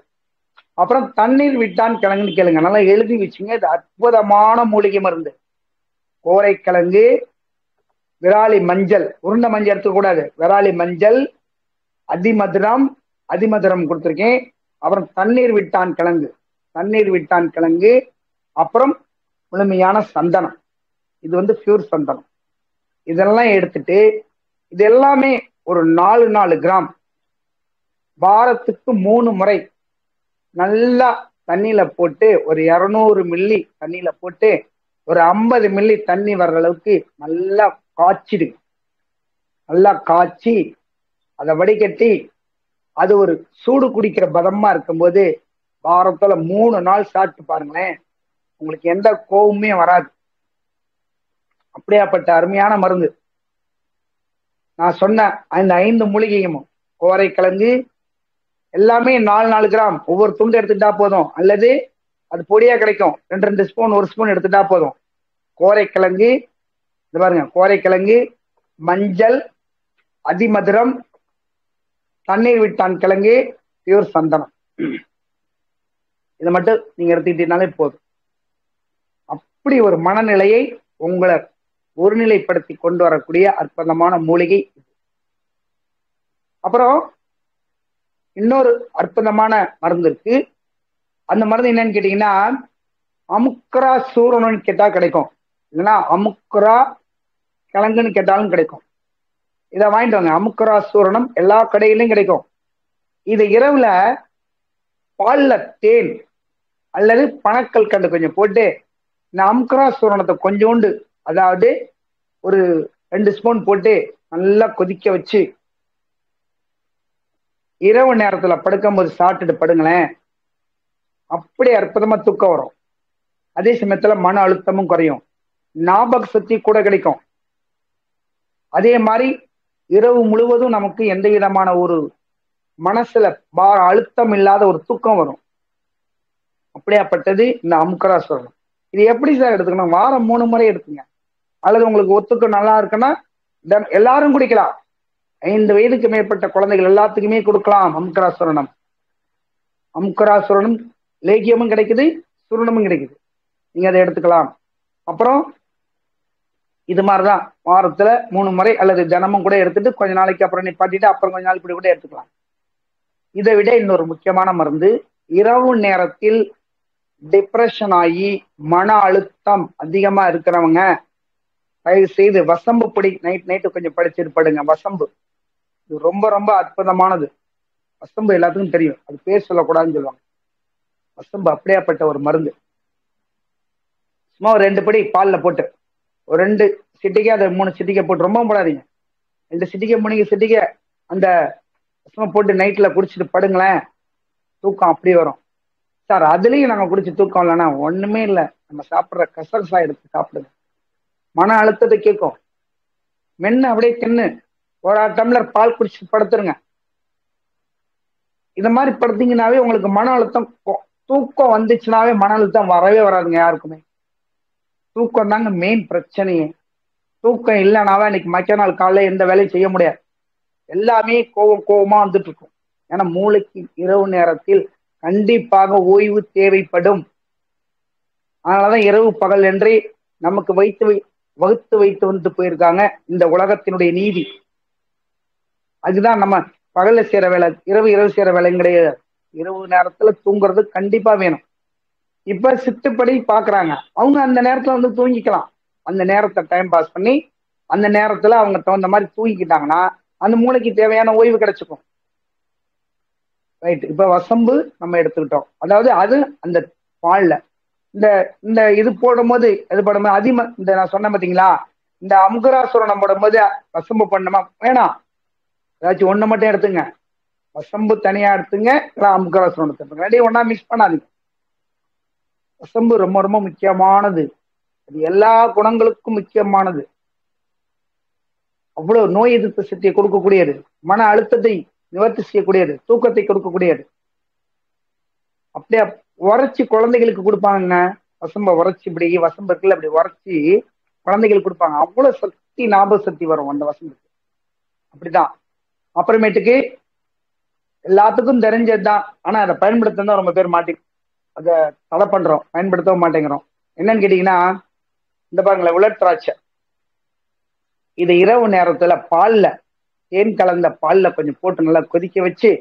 அப்புறம் தண்ணீர் விட்டான் கிழங்குன்னு கேளுங்க, நல்லா எழுதி வச்சுங்க. இது அற்புதமான மூலிகை மருந்து. கோரைக்கிழங்கு, விராலி மஞ்சள், உருண்டை மஞ்சள் எடுத்துக்கூடாது, விராலி மஞ்சள், அதிமதுரம், அதிமதுரம் கொடுத்துருக்கேன். அப்புறம் தண்ணீர் விட்டான் கிழங்கு, தண்ணீர் விட்டான் கிழங்கு. அப்புறம் முழுமையான சந்தனம், இது பியூர் சந்தனம். இதெல்லாம் எடுத்துட்டு இது எல்லாமே ஒரு 4 கிராம் வாரத்துக்கு 3 முறை நல்லா தண்ணியில போட்டு, ஒரு 200 மில்லி தண்ணியில போட்டு ஒரு 50 மில்லி தண்ணி வர்ற அளவுக்கு நல்லா காய்ச்சிடுங்க. நல்லா காய்ச்சி அதை வடிகட்டி அது ஒரு சூடு குடிக்கிற பதமா இருக்கும்போது வாரத்துல 3 நாள் சாப்பிட்டு பாருங்களேன், உங்களுக்கு எந்த கோவமே வராது. அப்படியாப்பட்ட அருமையான மருந்து. நான் சொன்ன அந்த 5 மூலிகையும், கோரைக்கிழங்கு எல்லாமே 4 கிராம் ஒவ்வொரு துண்டு எடுத்துட்டா போதும், அல்லது அது பொடியா கிடைக்கும், 2 ஸ்பூன் 1 ஸ்பூன் எடுத்துட்டா போதும். கோரைக்கிழங்கு, இது பாருங்க, கோரைக்கிழங்கு, மஞ்சள், அதிமதுரம், தண்ணீர் விட்டான் கிழங்கு, பியூர் சந்தனம். இதை மட்டும் நீங்க எடுத்துக்கிட்டீங்கனாலே போதும். அப்படி ஒரு மனநிலையை உங்களை ஒருநிலைப்படுத்தி கொண்டு வரக்கூடிய அற்புதமான மூலிகை. அப்புறம் இன்னொரு அற்புதமான மருந்து இருக்கு. அந்த மருந்து என்னன்னு கேட்டீங்கன்னா, அமுக்கரா சூரணம்னு கேட்டா கிடைக்கும், இல்லைன்னா அமுக்கரா கிழங்குன்னு கேட்டாலும் கிடைக்கும். இதை வாங்கிட்டு வாங்க. அமுக்கரா சூரணம் எல்லா கடையிலையும் கிடைக்கும். இதை இரவுல பால்ல தேன் அல்லது பனக்கல் கண்டு கொஞ்சம் போட்டு இந்த அமுக்கரா சூரணத்தை கொஞ்சோண்டு, அதாவது ஒரு 2 ஸ்பூன் போட்டு நல்லா கொதிக்க வச்சு இரவு நேரத்துல படுக்கும்போது சாப்பிட்டுட்டு படுங்களேன், அப்படி அற்புதமா தூக்கம் வரும். அதே சமயத்துல மன அழுத்தமும் குறையும், ஞாபக சக்தி கூட கிடைக்கும். அதே மாதிரி இரவு முழுவதும் நமக்கு எந்த விதமான ஒரு மனசுல அழுத்தம் இல்லாத ஒரு தூக்கம் வரும். அப்படியாப்பட்டது இந்த அமுக்கரா சூரணம். இது எப்படி சார் எடுத்துக்கணும்? வாரம் 3 முறை எடுத்துங்க. அல்லது உங்களுக்கு ஒத்துக்கம் நல்லா இருக்குன்னா எல்லாரும் குடிக்கலாம். 5 வயதுக்கு மேற்பட்ட குழந்தைகள் எல்லாத்துக்குமே கொடுக்கலாம் அமுக்கரா சூரணம். அமுக்கரா சூரணம் லேகியமும் கிடைக்குது, சூரணமும் கிடைக்குது, நீங்க அதை எடுத்துக்கலாம். அப்புறம் இது மாதிரிதான் வாரத்துல 3 முறை அல்லது தினமும் கூட எடுத்துட்டு கொஞ்ச நாளைக்கு அப்புறம் நிப்பாட்டிட்டு அப்புறம் கொஞ்ச நாள் இப்படி கூட எடுத்துக்கலாம். இதை விட இன்னொரு முக்கியமான மருந்து, இரவு நேரத்தில் டிப்ரெஷன் ஆகி மன அழுத்தம் அதிகமா இருக்கிறவங்க தயவு செய்து வசம்பு பொடி நைட்டு கொஞ்சம் படிச்சுட்டு படுங்க. வசம்பு இது ரொம்ப ரொம்ப அற்புதமானது. வசம்பு எல்லாத்துக்கும் தெரியும், அது பேர் சொல்லக்கூடாதுன்னு சொல்லுவாங்க. வசம்பு அப்படியாப்பட்ட ஒரு மருந்து. சும்மா ஒரு 2 படி பால்ல போட்டு ஒரு 2 சிட்டிகை, அதை 3 சிட்டிகை போட்டு, ரொம்ப போடாதீங்க, 2 சிட்டிகை 3 சிட்டிகை அந்த வசம்பு போட்டு நைட்ல குடிச்சிட்டு படுங்களேன், தூக்கம் அப்படி வரும். சார் அதுலயும் நாங்க குடிச்சு தூக்கம் இல்லைன்னா ஒண்ணுமே இல்லை, நம்ம சாப்பிட்ற கசகசா எடுத்து சாப்பிடுங்க, மன அழுத்தத்தை கேட்கும். மென்னு அப்படியே தின்னு ஒரு டம்ளர் பால் குடிச்சு படுத்துருங்க. இந்த மாதிரி படுத்தீங்கன்னாவே உங்களுக்கு மன அழுத்தம், தூக்கம் வந்துச்சுனாவே மன அழுத்தம் வரவே வராதுங்க யாருக்குமே. தூக்கம் தாங்க மெயின் பிரச்சனையே. தூக்கம் இல்லைனாவே இன்னைக்கு மற்ற நாள் காலையில எந்த வேலையும் செய்ய முடியாது, எல்லாமே கோவமா வந்துட்டு இருக்கும். ஏன்னா மூளைக்கு இரவு நேரத்தில் கண்டிப்பாக ஓய்வு தேவைப்படும். அதனாலதான் இரவு பகல் என்றே நமக்கு வகுத்து வைத்து வந்து போயிருக்காங்க இந்த உலகத்தினுடைய நீதி. அதுதான் நம்ம பகல்ல செய்யற வேலை, இரவு செய்யற வேலையும் கிடையாது. இரவு நேரத்துல தூங்குறது கண்டிப்பா வேணும். இப்ப சிட்டுப்படி பாக்குறாங்க, அவங்க அந்த நேரத்துல தூங்கிக்கலாம். அந்த நேரத்தை டைம் பாஸ் பண்ணி அந்த நேரத்துல அவங்க தகுந்த மாதிரி தூங்கிக்கிட்டாங்கன்னா அந்த மூளைக்கு தேவையான ஓய்வு கிடைச்சிக்கும். ரைட். இப்ப வசம்பு நம்ம எடுத்துக்கிட்டோம், அதாவது அது அந்த பால்ல இந்த இந்த இது போடும்போது இந்த நான் சொன்ன பாத்தீங்களா, இந்த அமுகரா சூரணம் போடும்போது வசம்பு பண்ணுமா வேணாம், ஏதாச்சும் ஒண்ணு மட்டும் எடுத்துங்க. வசம்பு தனியா எடுத்துங்க, இல்லை அமுகரா சூரணத்தை எடுத்துங்க, ரெண்டையும் ஒண்ணா மிக்ஸ் பண்ணாதீங்க. வசம்பு ரொம்ப ரொம்ப முக்கியமானது, அது எல்லா குணங்களுக்கும் முக்கியமானது. அவ்வளவு நோய் எதிர்ப்பு சக்தியை கொடுக்கக்கூடியது, மன அழுத்தத்தை நிவர்த்தி செய்யக்கூடியது, தூக்கத்தை கொடுக்கக்கூடியது. அப்படியே உரைச்சி குழந்தைகளுக்கு கொடுப்பாங்க. வசம்ப உரைச்சி, இப்படி வசம்பு இருக்குல்ல, அப்படி உரைச்சி குழந்தைகளுக்கு கொடுப்பாங்க. அவ்வளவு சக்தி, ஞாபக சக்தி வரும் அந்த வசம்புக்கு. அப்படிதான். அப்புறமேட்டுக்கு எல்லாத்துக்கும் தெரிஞ்சதுதான், ஆனா அதை பயன்படுத்த ரொம்ப பேர் அதை தடை பண்றோம், பயன்படுத்தவும் மாட்டேங்கிறோம். என்னன்னு கேட்டீங்கன்னா, இந்த பாருங்களேன், உலர்திராட்சை. இது இரவு நேரத்துல பால்ல, தேன் கலந்த பால்ல கொஞ்சம் போட்டு நல்லா கொதிக்க வச்சு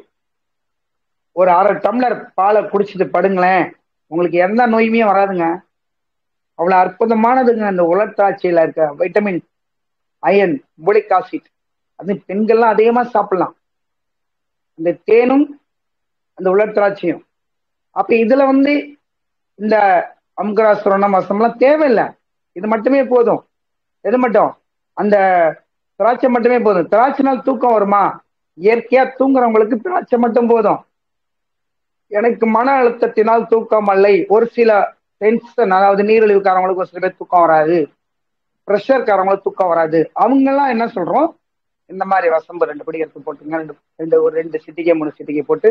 ஒரு 1/2 டம்ளர் பாலை குடிச்சிட்டு படுங்களேன், உங்களுக்கு எந்த நோயுமே வராதுங்க. அவ்வளவு அற்புதமானதுங்க அந்த உலர்திராட்சையில இருக்க வைட்டமின், அயன், போலிக் ஆசிட். அது பெண்கள்லாம் அதிகமா சாப்பிடலாம், இந்த தேனும் அந்த உலர்திராட்சையும். அப்ப இதுல இந்த அம்கராசுரணம் வசம்லாம் தேவையில்லை, இது மட்டுமே போதும். எது மட்டும்? அந்த திராட்சை மட்டுமே போதும். திராட்சைனால் தூக்கம் வருமா? இயற்கையா தூங்குறவங்களுக்கு திராட்சை மட்டும் போதும். எனக்கு மன அழுத்தத்தினால் தூக்கம் அல்லை, ஒரு சில டென்ஷன், அதாவது நீரிழிவுக்காரவங்களுக்கு ஒரு சில பேர் தூக்கம் வராது, ப்ரெஷர்காரவங்களுக்கு தூக்கம் வராது, அவங்கெல்லாம் என்ன சொல்றோம், இந்த மாதிரி வசம்பு 2 படி எடுத்து போட்டுங்க, ஒரு 2 சிட்டிகை 3 சிட்டிகை போட்டு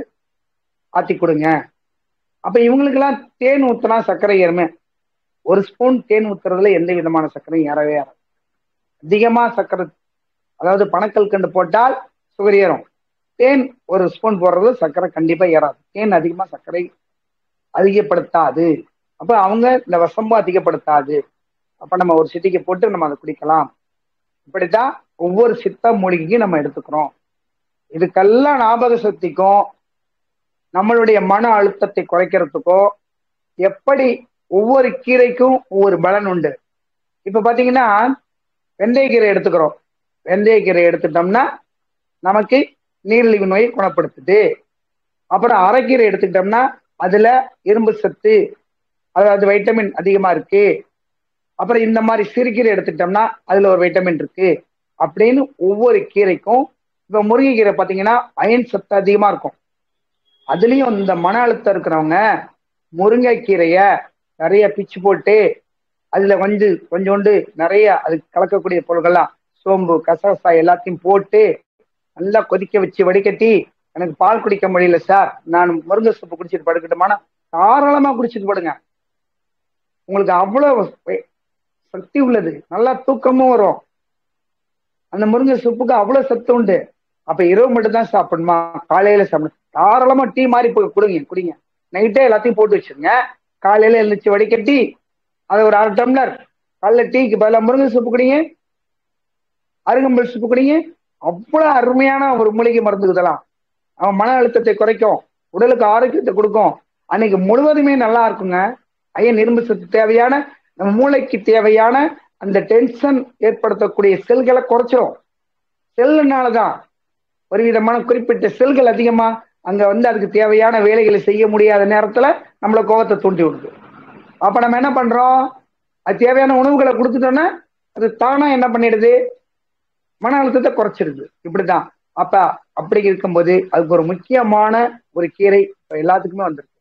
ஆத்தி கொடுங்க. அப்ப இவங்களுக்கெல்லாம் தேன் ஊத்துனா சர்க்கரை ஏறுமே. 1 ஸ்பூன் தேன் ஊத்துறதுல எந்த விதமான சர்க்கரையும் ஏறவே ஏறாது. அதிகமா சர்க்கரை, அதாவது பனக்கல்கண்டு போட்டால் சுகர் ஏறும், தேன் 1 ஸ்பூன் போடுறது சர்க்கரை கண்டிப்பா ஏறாது. தேன் அதிகமா சர்க்கரை அதிகப்படுத்தாது. அப்ப அவங்க இந்த வசம்பு அதிகப்படுத்தாது. அப்ப நம்ம 1 சிட்டிகை போட்டு நம்ம அதை குடிக்கலாம். இப்படித்தான் ஒவ்வொரு சித்த மூலிகைக்கும் நம்ம எடுத்துக்கிறோம். இதுக்கெல்லாம் ஞாபக சக்திக்கும் நம்மளுடைய மன அழுத்தத்தை குறைக்கிறதுக்கோ எப்படி ஒவ்வொரு கீரைக்கும் ஒவ்வொரு பலன் உண்டு. இப்ப பாத்தீங்கன்னா, வெந்தயக்கீரை எடுத்துக்கிறோம். வெந்தயக்கீரை எடுத்துட்டோம்னா நமக்கு நீரிழிவு நோயை குணப்படுத்துது. அப்புறம் அரைக்கீரை எடுத்துக்கிட்டோம்னா அதுல இரும்பு சத்து, அதாவது வைட்டமின் அதிகமா இருக்கு. அப்புறம் இந்த மாதிரி சிறுகீரை எடுத்துக்கிட்டோம்னா அதுல ஒரு வைட்டமின் இருக்கு. அப்படின்னு ஒவ்வொரு கீரைக்கும், இப்ப முருங்கைக்கீரை பாத்தீங்கன்னா அயன் சத்து அதிகமா இருக்கும். அதுலயும் இந்த மன அழுத்தம் இருக்கிறவங்க முருங்கைக்கீரைய நிறைய பிச்சு போட்டு அதுல கொஞ்சோண்டு நிறைய அது கலக்கக்கூடிய பொருள்கள்லாம், சோம்பு, கசகசா எல்லாத்தையும் போட்டு நல்லா கொதிக்க வச்சு வடிகட்டி, எனக்கு பால் குடிக்க முடியல சார், நான் முருங்கை சூப்பு குடிச்சிட்டு படுக்கட்டுமானா தாராளமா குடிச்சிட்டு படுங்க. உங்களுக்கு அவ்வளவு சக்தி உள்ளது, நல்லா தூக்கமும் வரும். அந்த முருங்கை சூப்புக்கு அவ்வளவு சத்து உண்டு. அப்ப இரவு மட்டும் தான் சாப்பிடணுமா? காலையில சாப்பிடணும். தாராளமா டீ மாதிரி குடிங்க. நைட்டே எல்லாத்தையும் போட்டு வச்சிருங்க. காலையில எழுந்திரிச்சு வடிகட்டி அதை ஒரு 1/2 டம்ளர், காலைல டீக்கு பதிலாக முருங்கை சூப்பு குடிங்க, அருகம்புல் சூப்பு குடிங்க. அவ்வளவு அருமையான ஒரு மூலிகை மருந்து இதெல்லாம். அவன் மன அழுத்தத்தை குறைக்கும், உடலுக்கு ஆரோக்கியத்தை கொடுக்கும், அன்னைக்கு முழுவதுமே நல்லா இருக்குங்க. அயன், இரும்பு சத்து தேவையான, நம்ம மூளைக்கு தேவையான அந்த டென்ஷன் ஏற்படுத்தக்கூடிய செல்களை குறைச்சிரும். செல்லுனாலதான் ஒரு விதமான குறிப்பிட்ட செல்கள் அதிகமா அங்க அதுக்கு தேவையான வேலைகளை செய்ய முடியாத நேரத்துல நம்மள கோபத்தை தூண்டி விடுது. அப்ப நம்ம என்ன பண்றோம், அது தேவையான உணவுகளை கொடுத்துட்டோம்னா அது தானா என்ன பண்ணிடுது, மன அழுத்தத்தை குறைச்சிருது. இப்படிதான். அப்ப அப்படி இருக்கும்போது அதுக்கு ஒரு முக்கியமான ஒரு கீரை இப்ப எல்லாத்துக்குமே வந்திருக்கு.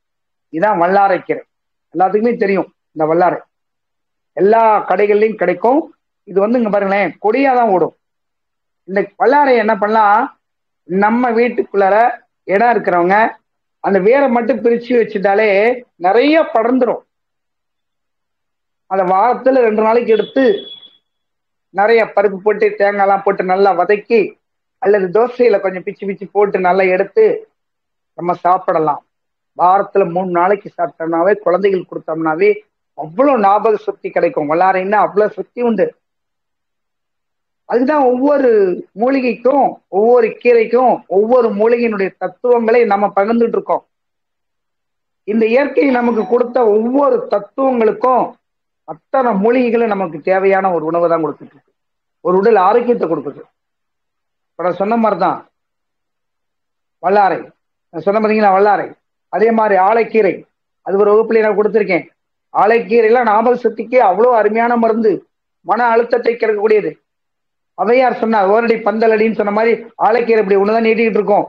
இதுதான் வல்லாரை கீரை. எல்லாத்துக்குமே தெரியும் இந்த வல்லாரை, எல்லா கடைகள்லயும் கிடைக்கும். இது இங்க பாருங்களேன், கொடியாதான் ஓடும். இந்த வல்லாரை என்ன பண்ணலாம், நம்ம வீட்டுக்குள்ளார இடம் இருக்கிறவங்க அந்த வேரை மட்டும் பிரிச்சு வச்சுட்டாலே நிறைய படர்ந்துடும். அந்த வாரத்துல 2 நாளைக்கு எடுத்து நிறைய பருப்பு போட்டு தேங்காய்லாம் போட்டு நல்லா வதக்கி, அல்லது தோசையில கொஞ்சம் பிச்சு பிச்சு போட்டு நல்லா எடுத்து நம்ம சாப்பிடலாம். வாரத்துல 3 நாளைக்கு சாப்பிட்டோம்னாவே, குழந்தைகள் கொடுத்தோம்னாவே அவ்வளவு ஞாபக சக்தி கிடைக்கும். வல்லாரைன்னா அவ்வளவு சக்தி உண்டு. அதுதான் ஒவ்வொரு மூலிகைக்கும், ஒவ்வொரு கீரைக்கும், ஒவ்வொரு மூலிகையினுடைய தத்துவங்களை நம்ம பகிர்ந்துட்டு இருக்கோம். இந்த இயற்கை நமக்கு கொடுத்த ஒவ்வொரு தத்துவங்களுக்கும் அத்தனை மூலிகைகளும் நமக்கு தேவையான ஒரு உணவு தான் கொடுத்துட்டு இருக்கு, ஒரு உடல் ஆரோக்கியத்தை கொடுக்குது. இப்ப நான் சொன்ன மாதிரிதான் வல்லாரை, நான் சொன்ன பார்த்தீங்கன்னா வல்லாரை. அதே மாதிரி ஆலைக்கீரை, அது ஒரு வகுப்புல நான் கொடுத்துருக்கேன். ஆலைக்கீரைலாம் ஞாபக சக்திக்கு அவ்வளோ அருமையான மருந்து, மன அழுத்தத்தை கிடைக்கக்கூடியது. அவையார் சொன்னார், ஓரடி பந்தலடின்னு சொன்ன மாதிரி ஆலைக்கீரை இப்படி ஒண்ணுதான் நீட்டிக்கிட்டு இருக்கும்,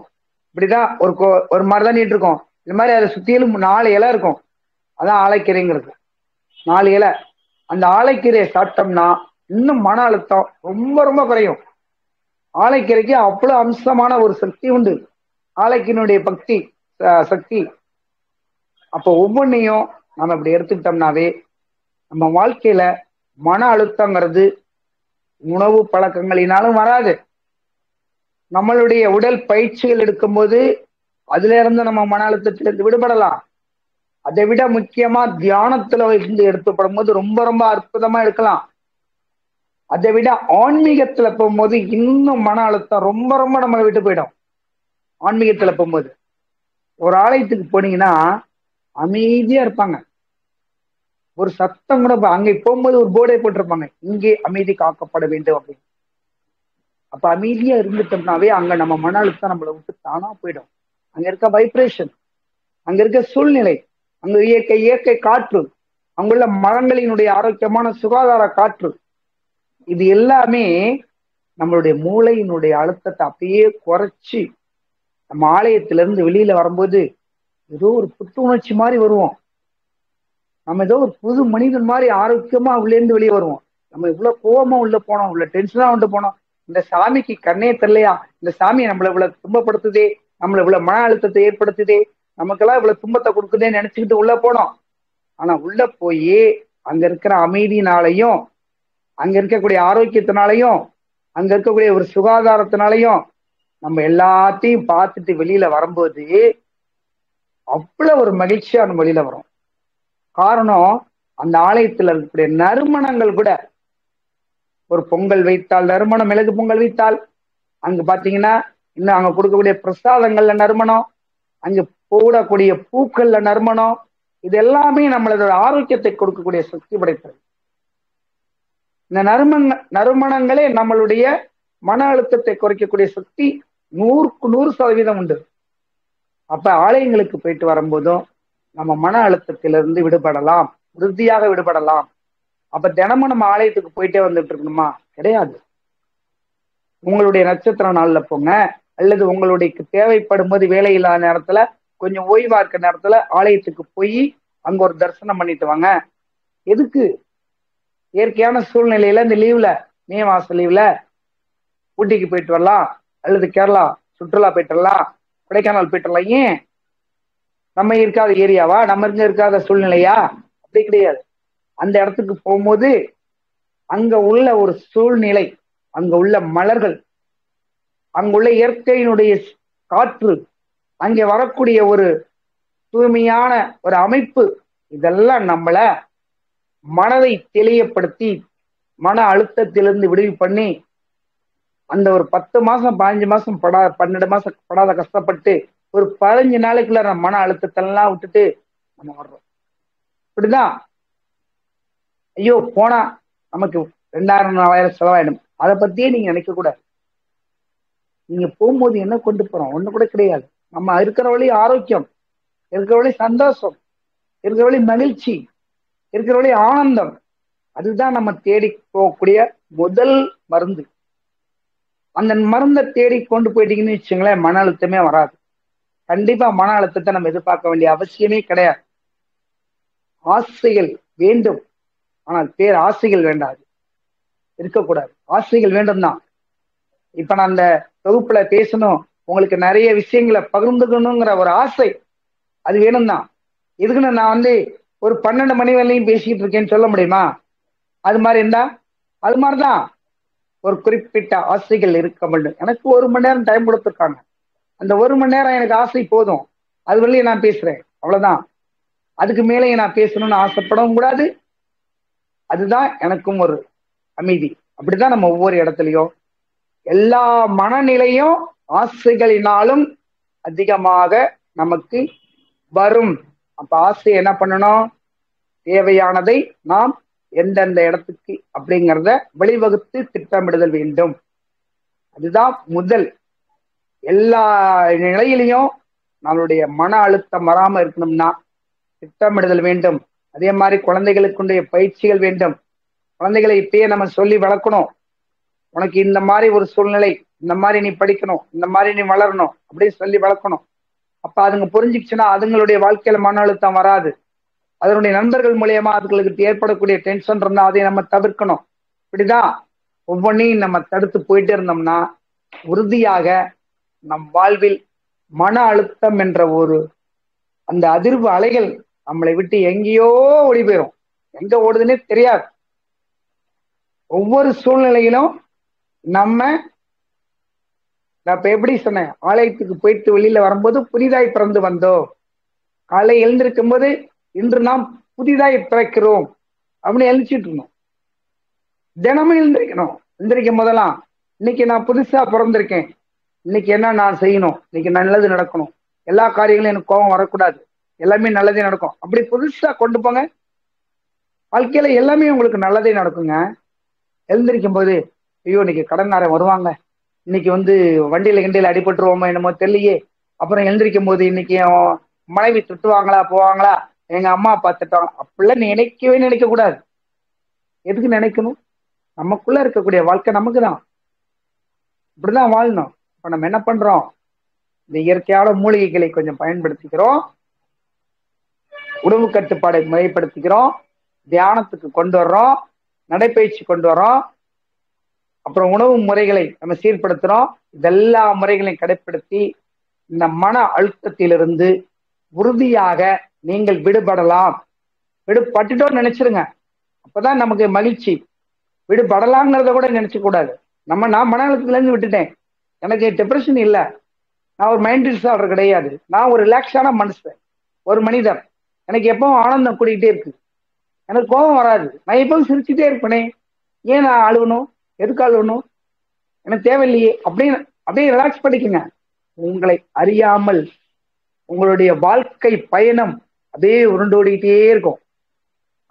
இப்படிதான் ஒரு மாதிரிதான் நீட்டு இருக்கும். இந்த மாதிரி அதை சுத்தியிலும் 4 இலை இருக்கும், அதான் ஆலைக்கீரைங்கிறது. 4 இலை. அந்த ஆலைக்கீரையை சாப்பிட்டோம்னா இன்னும் மன அழுத்தம் ரொம்ப ரொம்ப குறையும். ஆலைக்கீரைக்கு அவ்வளவு அம்சமான ஒரு சக்தி உண்டு. ஆலைக்கினுடைய சக்தி. அப்போ ஒவ்வொன்றையும் நம்ம இப்படி எடுத்துக்கிட்டோம்னாவே நம்ம வாழ்க்கையில மன அழுத்தங்கிறது உணவு பழக்கங்களினாலும் வராது. நம்மளுடைய உடல் பயிற்சிகள் எடுக்கும்போது அதுல இருந்து நம்ம மன அழுத்தத்திலிருந்து விடுபடலாம். அதை விட முக்கியமா தியானத்துல இருந்து எடுத்துப்படும் போது ரொம்ப ரொம்ப அற்புதமா எடுக்கலாம். அதை விட ஆன்மீகத்துல போகும்போது இன்னும் மன அழுத்தம் ரொம்ப ரொம்ப நம்ம விட்டு போயிடும். ஆன்மீகத்துல போகும்போது ஒரு ஆலயத்துக்கு போனீங்கன்னா அமைதியா இருப்பாங்க. ஒரு சத்தம் கூட அங்கே போகும்போது ஒரு போர்டே போட்டிருப்பாங்க, இங்கே அமைதி காக்கப்பட வேண்டும் அப்படின்னு. அப்ப அமைதியா இருந்துட்டோம்னாவே அங்க நம்ம மன அழுத்தம் நம்மளை விட்டு தானா போயிடும். அங்க இருக்க வைப்ரேஷன், அங்க இருக்க சூழ்நிலை, அங்க இயற்கை காற்று, அங்குள்ள மரங்களினுடைய ஆரோக்கியமான சுகாதார காற்று, இது எல்லாமே நம்மளுடைய மூளையினுடைய அழுத்தத்தை அப்படியே குறைச்சி நம்ம ஆலயத்திலிருந்து வெளியில வரும்போது ஏதோ ஒரு புத்துணர்ச்சி மாதிரி வருவோம். நம்ம ஏதோ ஒரு புது மனிதன் மாதிரி ஆரோக்கியமா உள்ளேருந்து வெளியே வருவோம். நம்ம இவ்வளவு கோபமா உள்ள போனோம், இவ்வளவு டென்ஷனா வந்து போனோம், இந்த சாமிக்கு கண்ணே தெரியலையா, இந்த சாமி நம்மளை இவ்வளவு துன்பப்படுத்துதே, நம்மளை இவ்வளவு மன அழுத்தத்தை ஏற்படுத்துதே, நமக்கெல்லாம் இவ்வளவு துன்பத்தை கொடுக்குதேன்னு நினைச்சுக்கிட்டு உள்ள போனோம். ஆனா உள்ள போய் அங்க இருக்கிற அமைதியினாலையும், அங்க இருக்கக்கூடிய ஆரோக்கியத்தினாலையும், அங்க இருக்கக்கூடிய ஒரு சுகாதாரத்தினாலையும் நம்ம எல்லாத்தையும் பார்த்துட்டு வெளியில வரும்போது அவ்வளவு ஒரு மகிழ்ச்சியா நம்ம வெளியில வரும். காரணம், அந்த ஆலயத்துல இருக்கக்கூடிய நறுமணங்கள் கூட, ஒரு பொங்கல் வைத்தால் நறுமணம், மிளகு பொங்கல் வைத்தால் அங்க பாத்தீங்கன்னா இன்னும் அங்க கொடுக்கக்கூடிய பிரசாதங்கள்ல நறுமணம், அங்க போடக்கூடிய பூக்கள்ல நறுமணம், இது எல்லாமே நம்மளோட ஆரோக்கியத்தை கொடுக்கக்கூடிய சக்தி படைத்தது. இந்த நறுமணங்களே நம்மளுடைய மன அழுத்தத்தை குறைக்கக்கூடிய சக்தி 100% உண்டு. அப்ப ஆலயங்களுக்கு போயிட்டு வரும்போதும் நம்ம மன அழுத்தத்திலிருந்து விடுபடலாம், உறுதியாக விடுபடலாம். அப்ப தினமும் நம்ம ஆலயத்துக்கு போயிட்டே வந்துட்டு இருக்கணுமா? கிடையாது. உங்களுடைய நட்சத்திர நாள்ல போங்க, அல்லது உங்களுக்கு தேவைப்படும் போது வேலை இல்லாத நேரத்துல கொஞ்சம் ஓய்வா இருக்க நேரத்துல ஆலயத்துக்கு போய் அங்க ஒரு தரிசனம் பண்ணிட்டு வாங்க. எதுக்கு? இயற்கையான சூழ்நிலையில இந்த லீவ்ல, மே மாச லீவ்ல ஊட்டிக்கு போயிட்டு வரலாம், அல்லது கேரளா சுற்றுலா போயிட்டு வரலாம், கொடைக்கானல் போயிட்டு வரலாம். ஏன்? நம்ம இருக்காத ஏரியாவா, நம்ம இருக்காத சூழ்நிலையா? அப்படி கிடையாது. அந்த இடத்துக்கு போகும்போது அங்க உள்ள ஒரு சூழ்நிலை, அங்க உள்ள மலர்கள், அங்குள்ள இயற்கையினுடைய காற்று, அங்கே வரக்கூடிய ஒரு தூய்மையான ஒரு அமைப்பு, இதெல்லாம் நம்மள மனதை தெளியப்படுத்தி மன அழுத்தத்திலிருந்து விடுவி பண்ணி அந்த ஒரு 10 மாசம் 15 மாசம் 12 மாசம் படாத கஷ்டப்பட்டு ஒரு 15 நாளைக்குள்ள நம்ம மன அழுத்தத்தை எல்லாம் விட்டுட்டு நம்ம வர்றோம். இப்படிதான். ஐயோ போனா நமக்கு 2000 4000 செலவாயிடும், அதை பத்தியே நீங்க நினைக்க கூடாது. நீங்க போகும்போது என்ன கொண்டு போறோம்? ஒண்ணு கூட கிடையாது. நம்ம இருக்கிற வழி ஆரோக்கியம், இருக்கிற வழி சந்தோஷம், இருக்கிற வழி மகிழ்ச்சி, இருக்கிற வழி ஆனந்தம். அதுதான் நம்ம தேடி போகக்கூடிய முதல் மருந்து. அந்த மருந்தை தேடி கொண்டு போயிட்டீங்கன்னு வச்சுங்களேன், மன அழுத்தமே வராது. கண்டிப்பா மன அழுத்தத்தை நம்ம எதிர்பார்க்க வேண்டிய அவசியமே கிடையாது. ஆசைகள் வேண்டும், ஆனால் பேர் ஆசைகள் வேண்டாது, இருக்கக்கூடாது. ஆசைகள் வேண்டும் தான். இப்ப நான் அந்த தொகுப்புல பேசணும், உங்களுக்கு நிறைய விஷயங்களை பகிர்ந்துக்கணுங்கிற ஒரு ஆசை, அது வேணும் தான். எதுக்குன்னு நான் ஒரு 12 மணி வரையிலையும் பேசிக்கிட்டு இருக்கேன்னு சொல்ல முடியுமா? அது மாதிரி இருந்தா அது மாதிரிதான் ஒரு குறிப்பிட்ட ஆசைகள் இருக்க வேண்டும். எனக்கு 1 மணி நேரம் டைம் கொடுத்துருக்காங்க, அந்த 1 மணி நேரம் எனக்கு ஆசை போதும், அது வரையிலும் நான் பேசுறேன், அவ்வளவுதான். அதுக்கு மேலே நான் பேசணும்னு ஆசைப்படவும் கூடாது. அதுதான் எனக்கும் ஒரு அமைதி. அப்படிதான் நம்ம ஒவ்வொரு இடத்துலையும் எல்லா மனநிலையும் ஆசைகளினாலும் அதிகமாக நமக்கு வரும். அப்ப ஆசை என்ன பண்ணணும்? தேவையானதை நாம் எந்தெந்த இடத்துக்கு அப்படிங்கிறத வழிவகுத்து திட்டமிடுதல் வேண்டும். அதுதான் முதல். எல்லா நிலையிலையும் நம்மளுடைய மன அழுத்தம் வராம இருக்கணும்னா திட்டமிடுதல் வேண்டும். அதே மாதிரி குழந்தைகளுக்குடைய பயிற்சிகள் வேண்டும். குழந்தைகளை இப்பயே நம்ம சொல்லி வளர்க்கணும். உனக்கு இந்த மாதிரி ஒரு சூழ்நிலை, இந்த மாதிரி நீ படிக்கணும், இந்த மாதிரி நீ வளரணும் அப்படின்னு சொல்லி வளர்க்கணும். அப்ப அதுங்க புரிஞ்சுக்கிச்சுன்னா அதுங்களுடைய வாழ்க்கையில மன அழுத்தம் வராது. அதனுடைய நண்பர்கள் மூலியமா அதுகளுக்கு ஏற்படக்கூடிய டென்ஷன் இருந்தா அதை நம்ம தவிர்க்கணும். இப்படிதான் ஒவ்வொன்றையும் நம்ம தடுத்து போயிட்டே இருந்தோம்னா உறுதியாக நம் வாழ்வில் மன அழுத்தம் என்ற ஒரு அந்த அதிர்வு அலைகள் நம்மளை விட்டு எங்கேயோ ஓடி போயிடும். எங்க ஓடுதுன்னே தெரியாது. ஒவ்வொரு சூழ்நிலையிலும் நம்ம, நான் இப்ப எப்படி சொன்னேன், ஆலயத்துக்கு போயிட்டு வெளியில வரும்போது புதிதாய் பிறந்து வந்தோம், காலை எழுந்திருக்கும் போது இன்று நாம் புதிதாய் பிறக்கிறோம் அப்படின்னு எழுந்திச்சிட்டு இருந்தோம். தினமும் எழுந்திருக்கணும். எழுந்திருக்கும் போதெல்லாம் இன்னைக்கு நான் புதுசா பிறந்திருக்கேன், இன்னைக்கு என்ன நான் செய்யணும், இன்னைக்கு நல்லது நடக்கணும், எல்லா காரியங்களும் எனக்கு கோபம் வரக்கூடாது, எல்லாமே நல்லதே நடக்கும், அப்படி புதுசா கொண்டு போங்க. வாழ்க்கையில எல்லாமே உங்களுக்கு நல்லதே நடக்குங்க. எழுந்திருக்கும் போது ஐயோ இன்னைக்கு கடன்காரன் வருவாங்க, இன்னைக்கு வண்டியில கிண்டியில அடிபட்டுருவோமோ என்னமோ தெரியலையே, அப்புறம் எழுந்திருக்கும் போது இன்னைக்கு என் மனைவி திட்டுவாங்களா போவாங்களா, எங்க அம்மா அப்பா திட்டுவாங்க, அப்படிலாம் நினைக்கவே நினைக்க கூடாது. எதுக்கு நினைக்கணும்? நமக்குள்ள இருக்கக்கூடிய வாழ்க்கை நமக்கு தான், இப்படிதான் வாழணும். இப்ப நம்ம என்ன பண்றோம், இந்த இயற்கையான மூலிகைகளை கொஞ்சம் பயன்படுத்திக்கிறோம், உணவு கட்டுப்பாடை முறைப்படுத்திக்கிறோம், தியானத்துக்கு கொண்டு வர்றோம், நடைப்பயிற்சி கொண்டு வர்றோம், அப்புறம் உணவு முறைகளை நம்ம சீர்படுத்துறோம். இதெல்லா முறைகளையும் கடைபிடித்து இந்த மன அழுத்தத்திலிருந்து உறுதியாக நீங்கள் விடுபடலாம். விடுபட்டுட்டோம் நினைச்சிருங்க, அப்பதான் நமக்கு மகிழ்ச்சி. விடுபடலாங்கிறத கூட நினைச்ச கூடாது. நான் மன அழுத்தத்துல இருந்து விட்டுட்டேன், எனக்கு டிப்ரெஷன் இல்லை, நான் ஒரு மைண்ட் டிசார்டர் கிடையாது, நான் ஒரு ரிலாக்ஸான மனுஷன், ஒரு மனிதர், எனக்கு எப்பவும் ஆனந்தம் கூட்டிகிட்டே இருக்கு, எனக்கு கோபம் வராது, நான் எப்பவும் சிரிச்சுட்டே இருப்பேனே, ஏன் நான் அழுவணும், எதுக்கு அழுவணும், எனக்கு தேவையில்லையே அப்படின்னு அப்படியே ரிலாக்ஸ் பண்ணிக்கோங்க. உங்களை அறியாமல் உங்களுடைய வாழ்க்கை பயணம் அப்படியே உருண்டோடிக்கிட்டே இருக்கும்.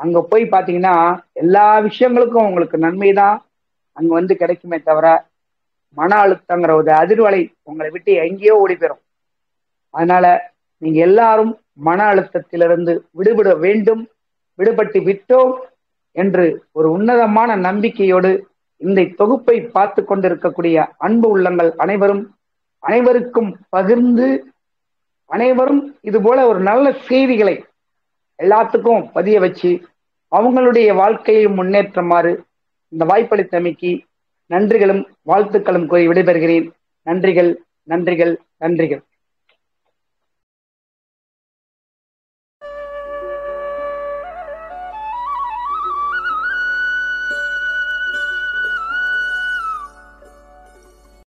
அங்க போய் பாத்தீங்கன்னா எல்லா விஷயங்களுக்கும் உங்களுக்கு நன்மை தான் அங்க கிடைக்குமே தவிர, மன அழுத்தங்கிற ஒரு அதிர்வலை உங்களை விட்டு எங்கேயோ ஓடி போயிடும். அதனால நீங்க எல்லாரும் மன அழுத்தத்திலிருந்து விடுபட வேண்டும். விடுபட்டு விட்டோம் என்று ஒரு உன்னதமான நம்பிக்கையோடு இந்த தொகுப்பை பார்த்து கொண்டிருக்கக்கூடிய அன்பு உள்ளங்கள் அனைவருக்கும் பகிர்ந்து, அனைவரும் இது போல ஒரு நல்ல செய்திகளை எல்லாத்துக்கும் பதிய வச்சு அவங்களுடைய வாழ்க்கையை முன்னேற்றமாறு இந்த வாய்ப்பளித்தமைக்கு நன்றிகளும் வாழ்த்துக்களும் கூறி விடைபெறுகிறேன். நன்றிகள், நன்றிகள், நன்றிகள்.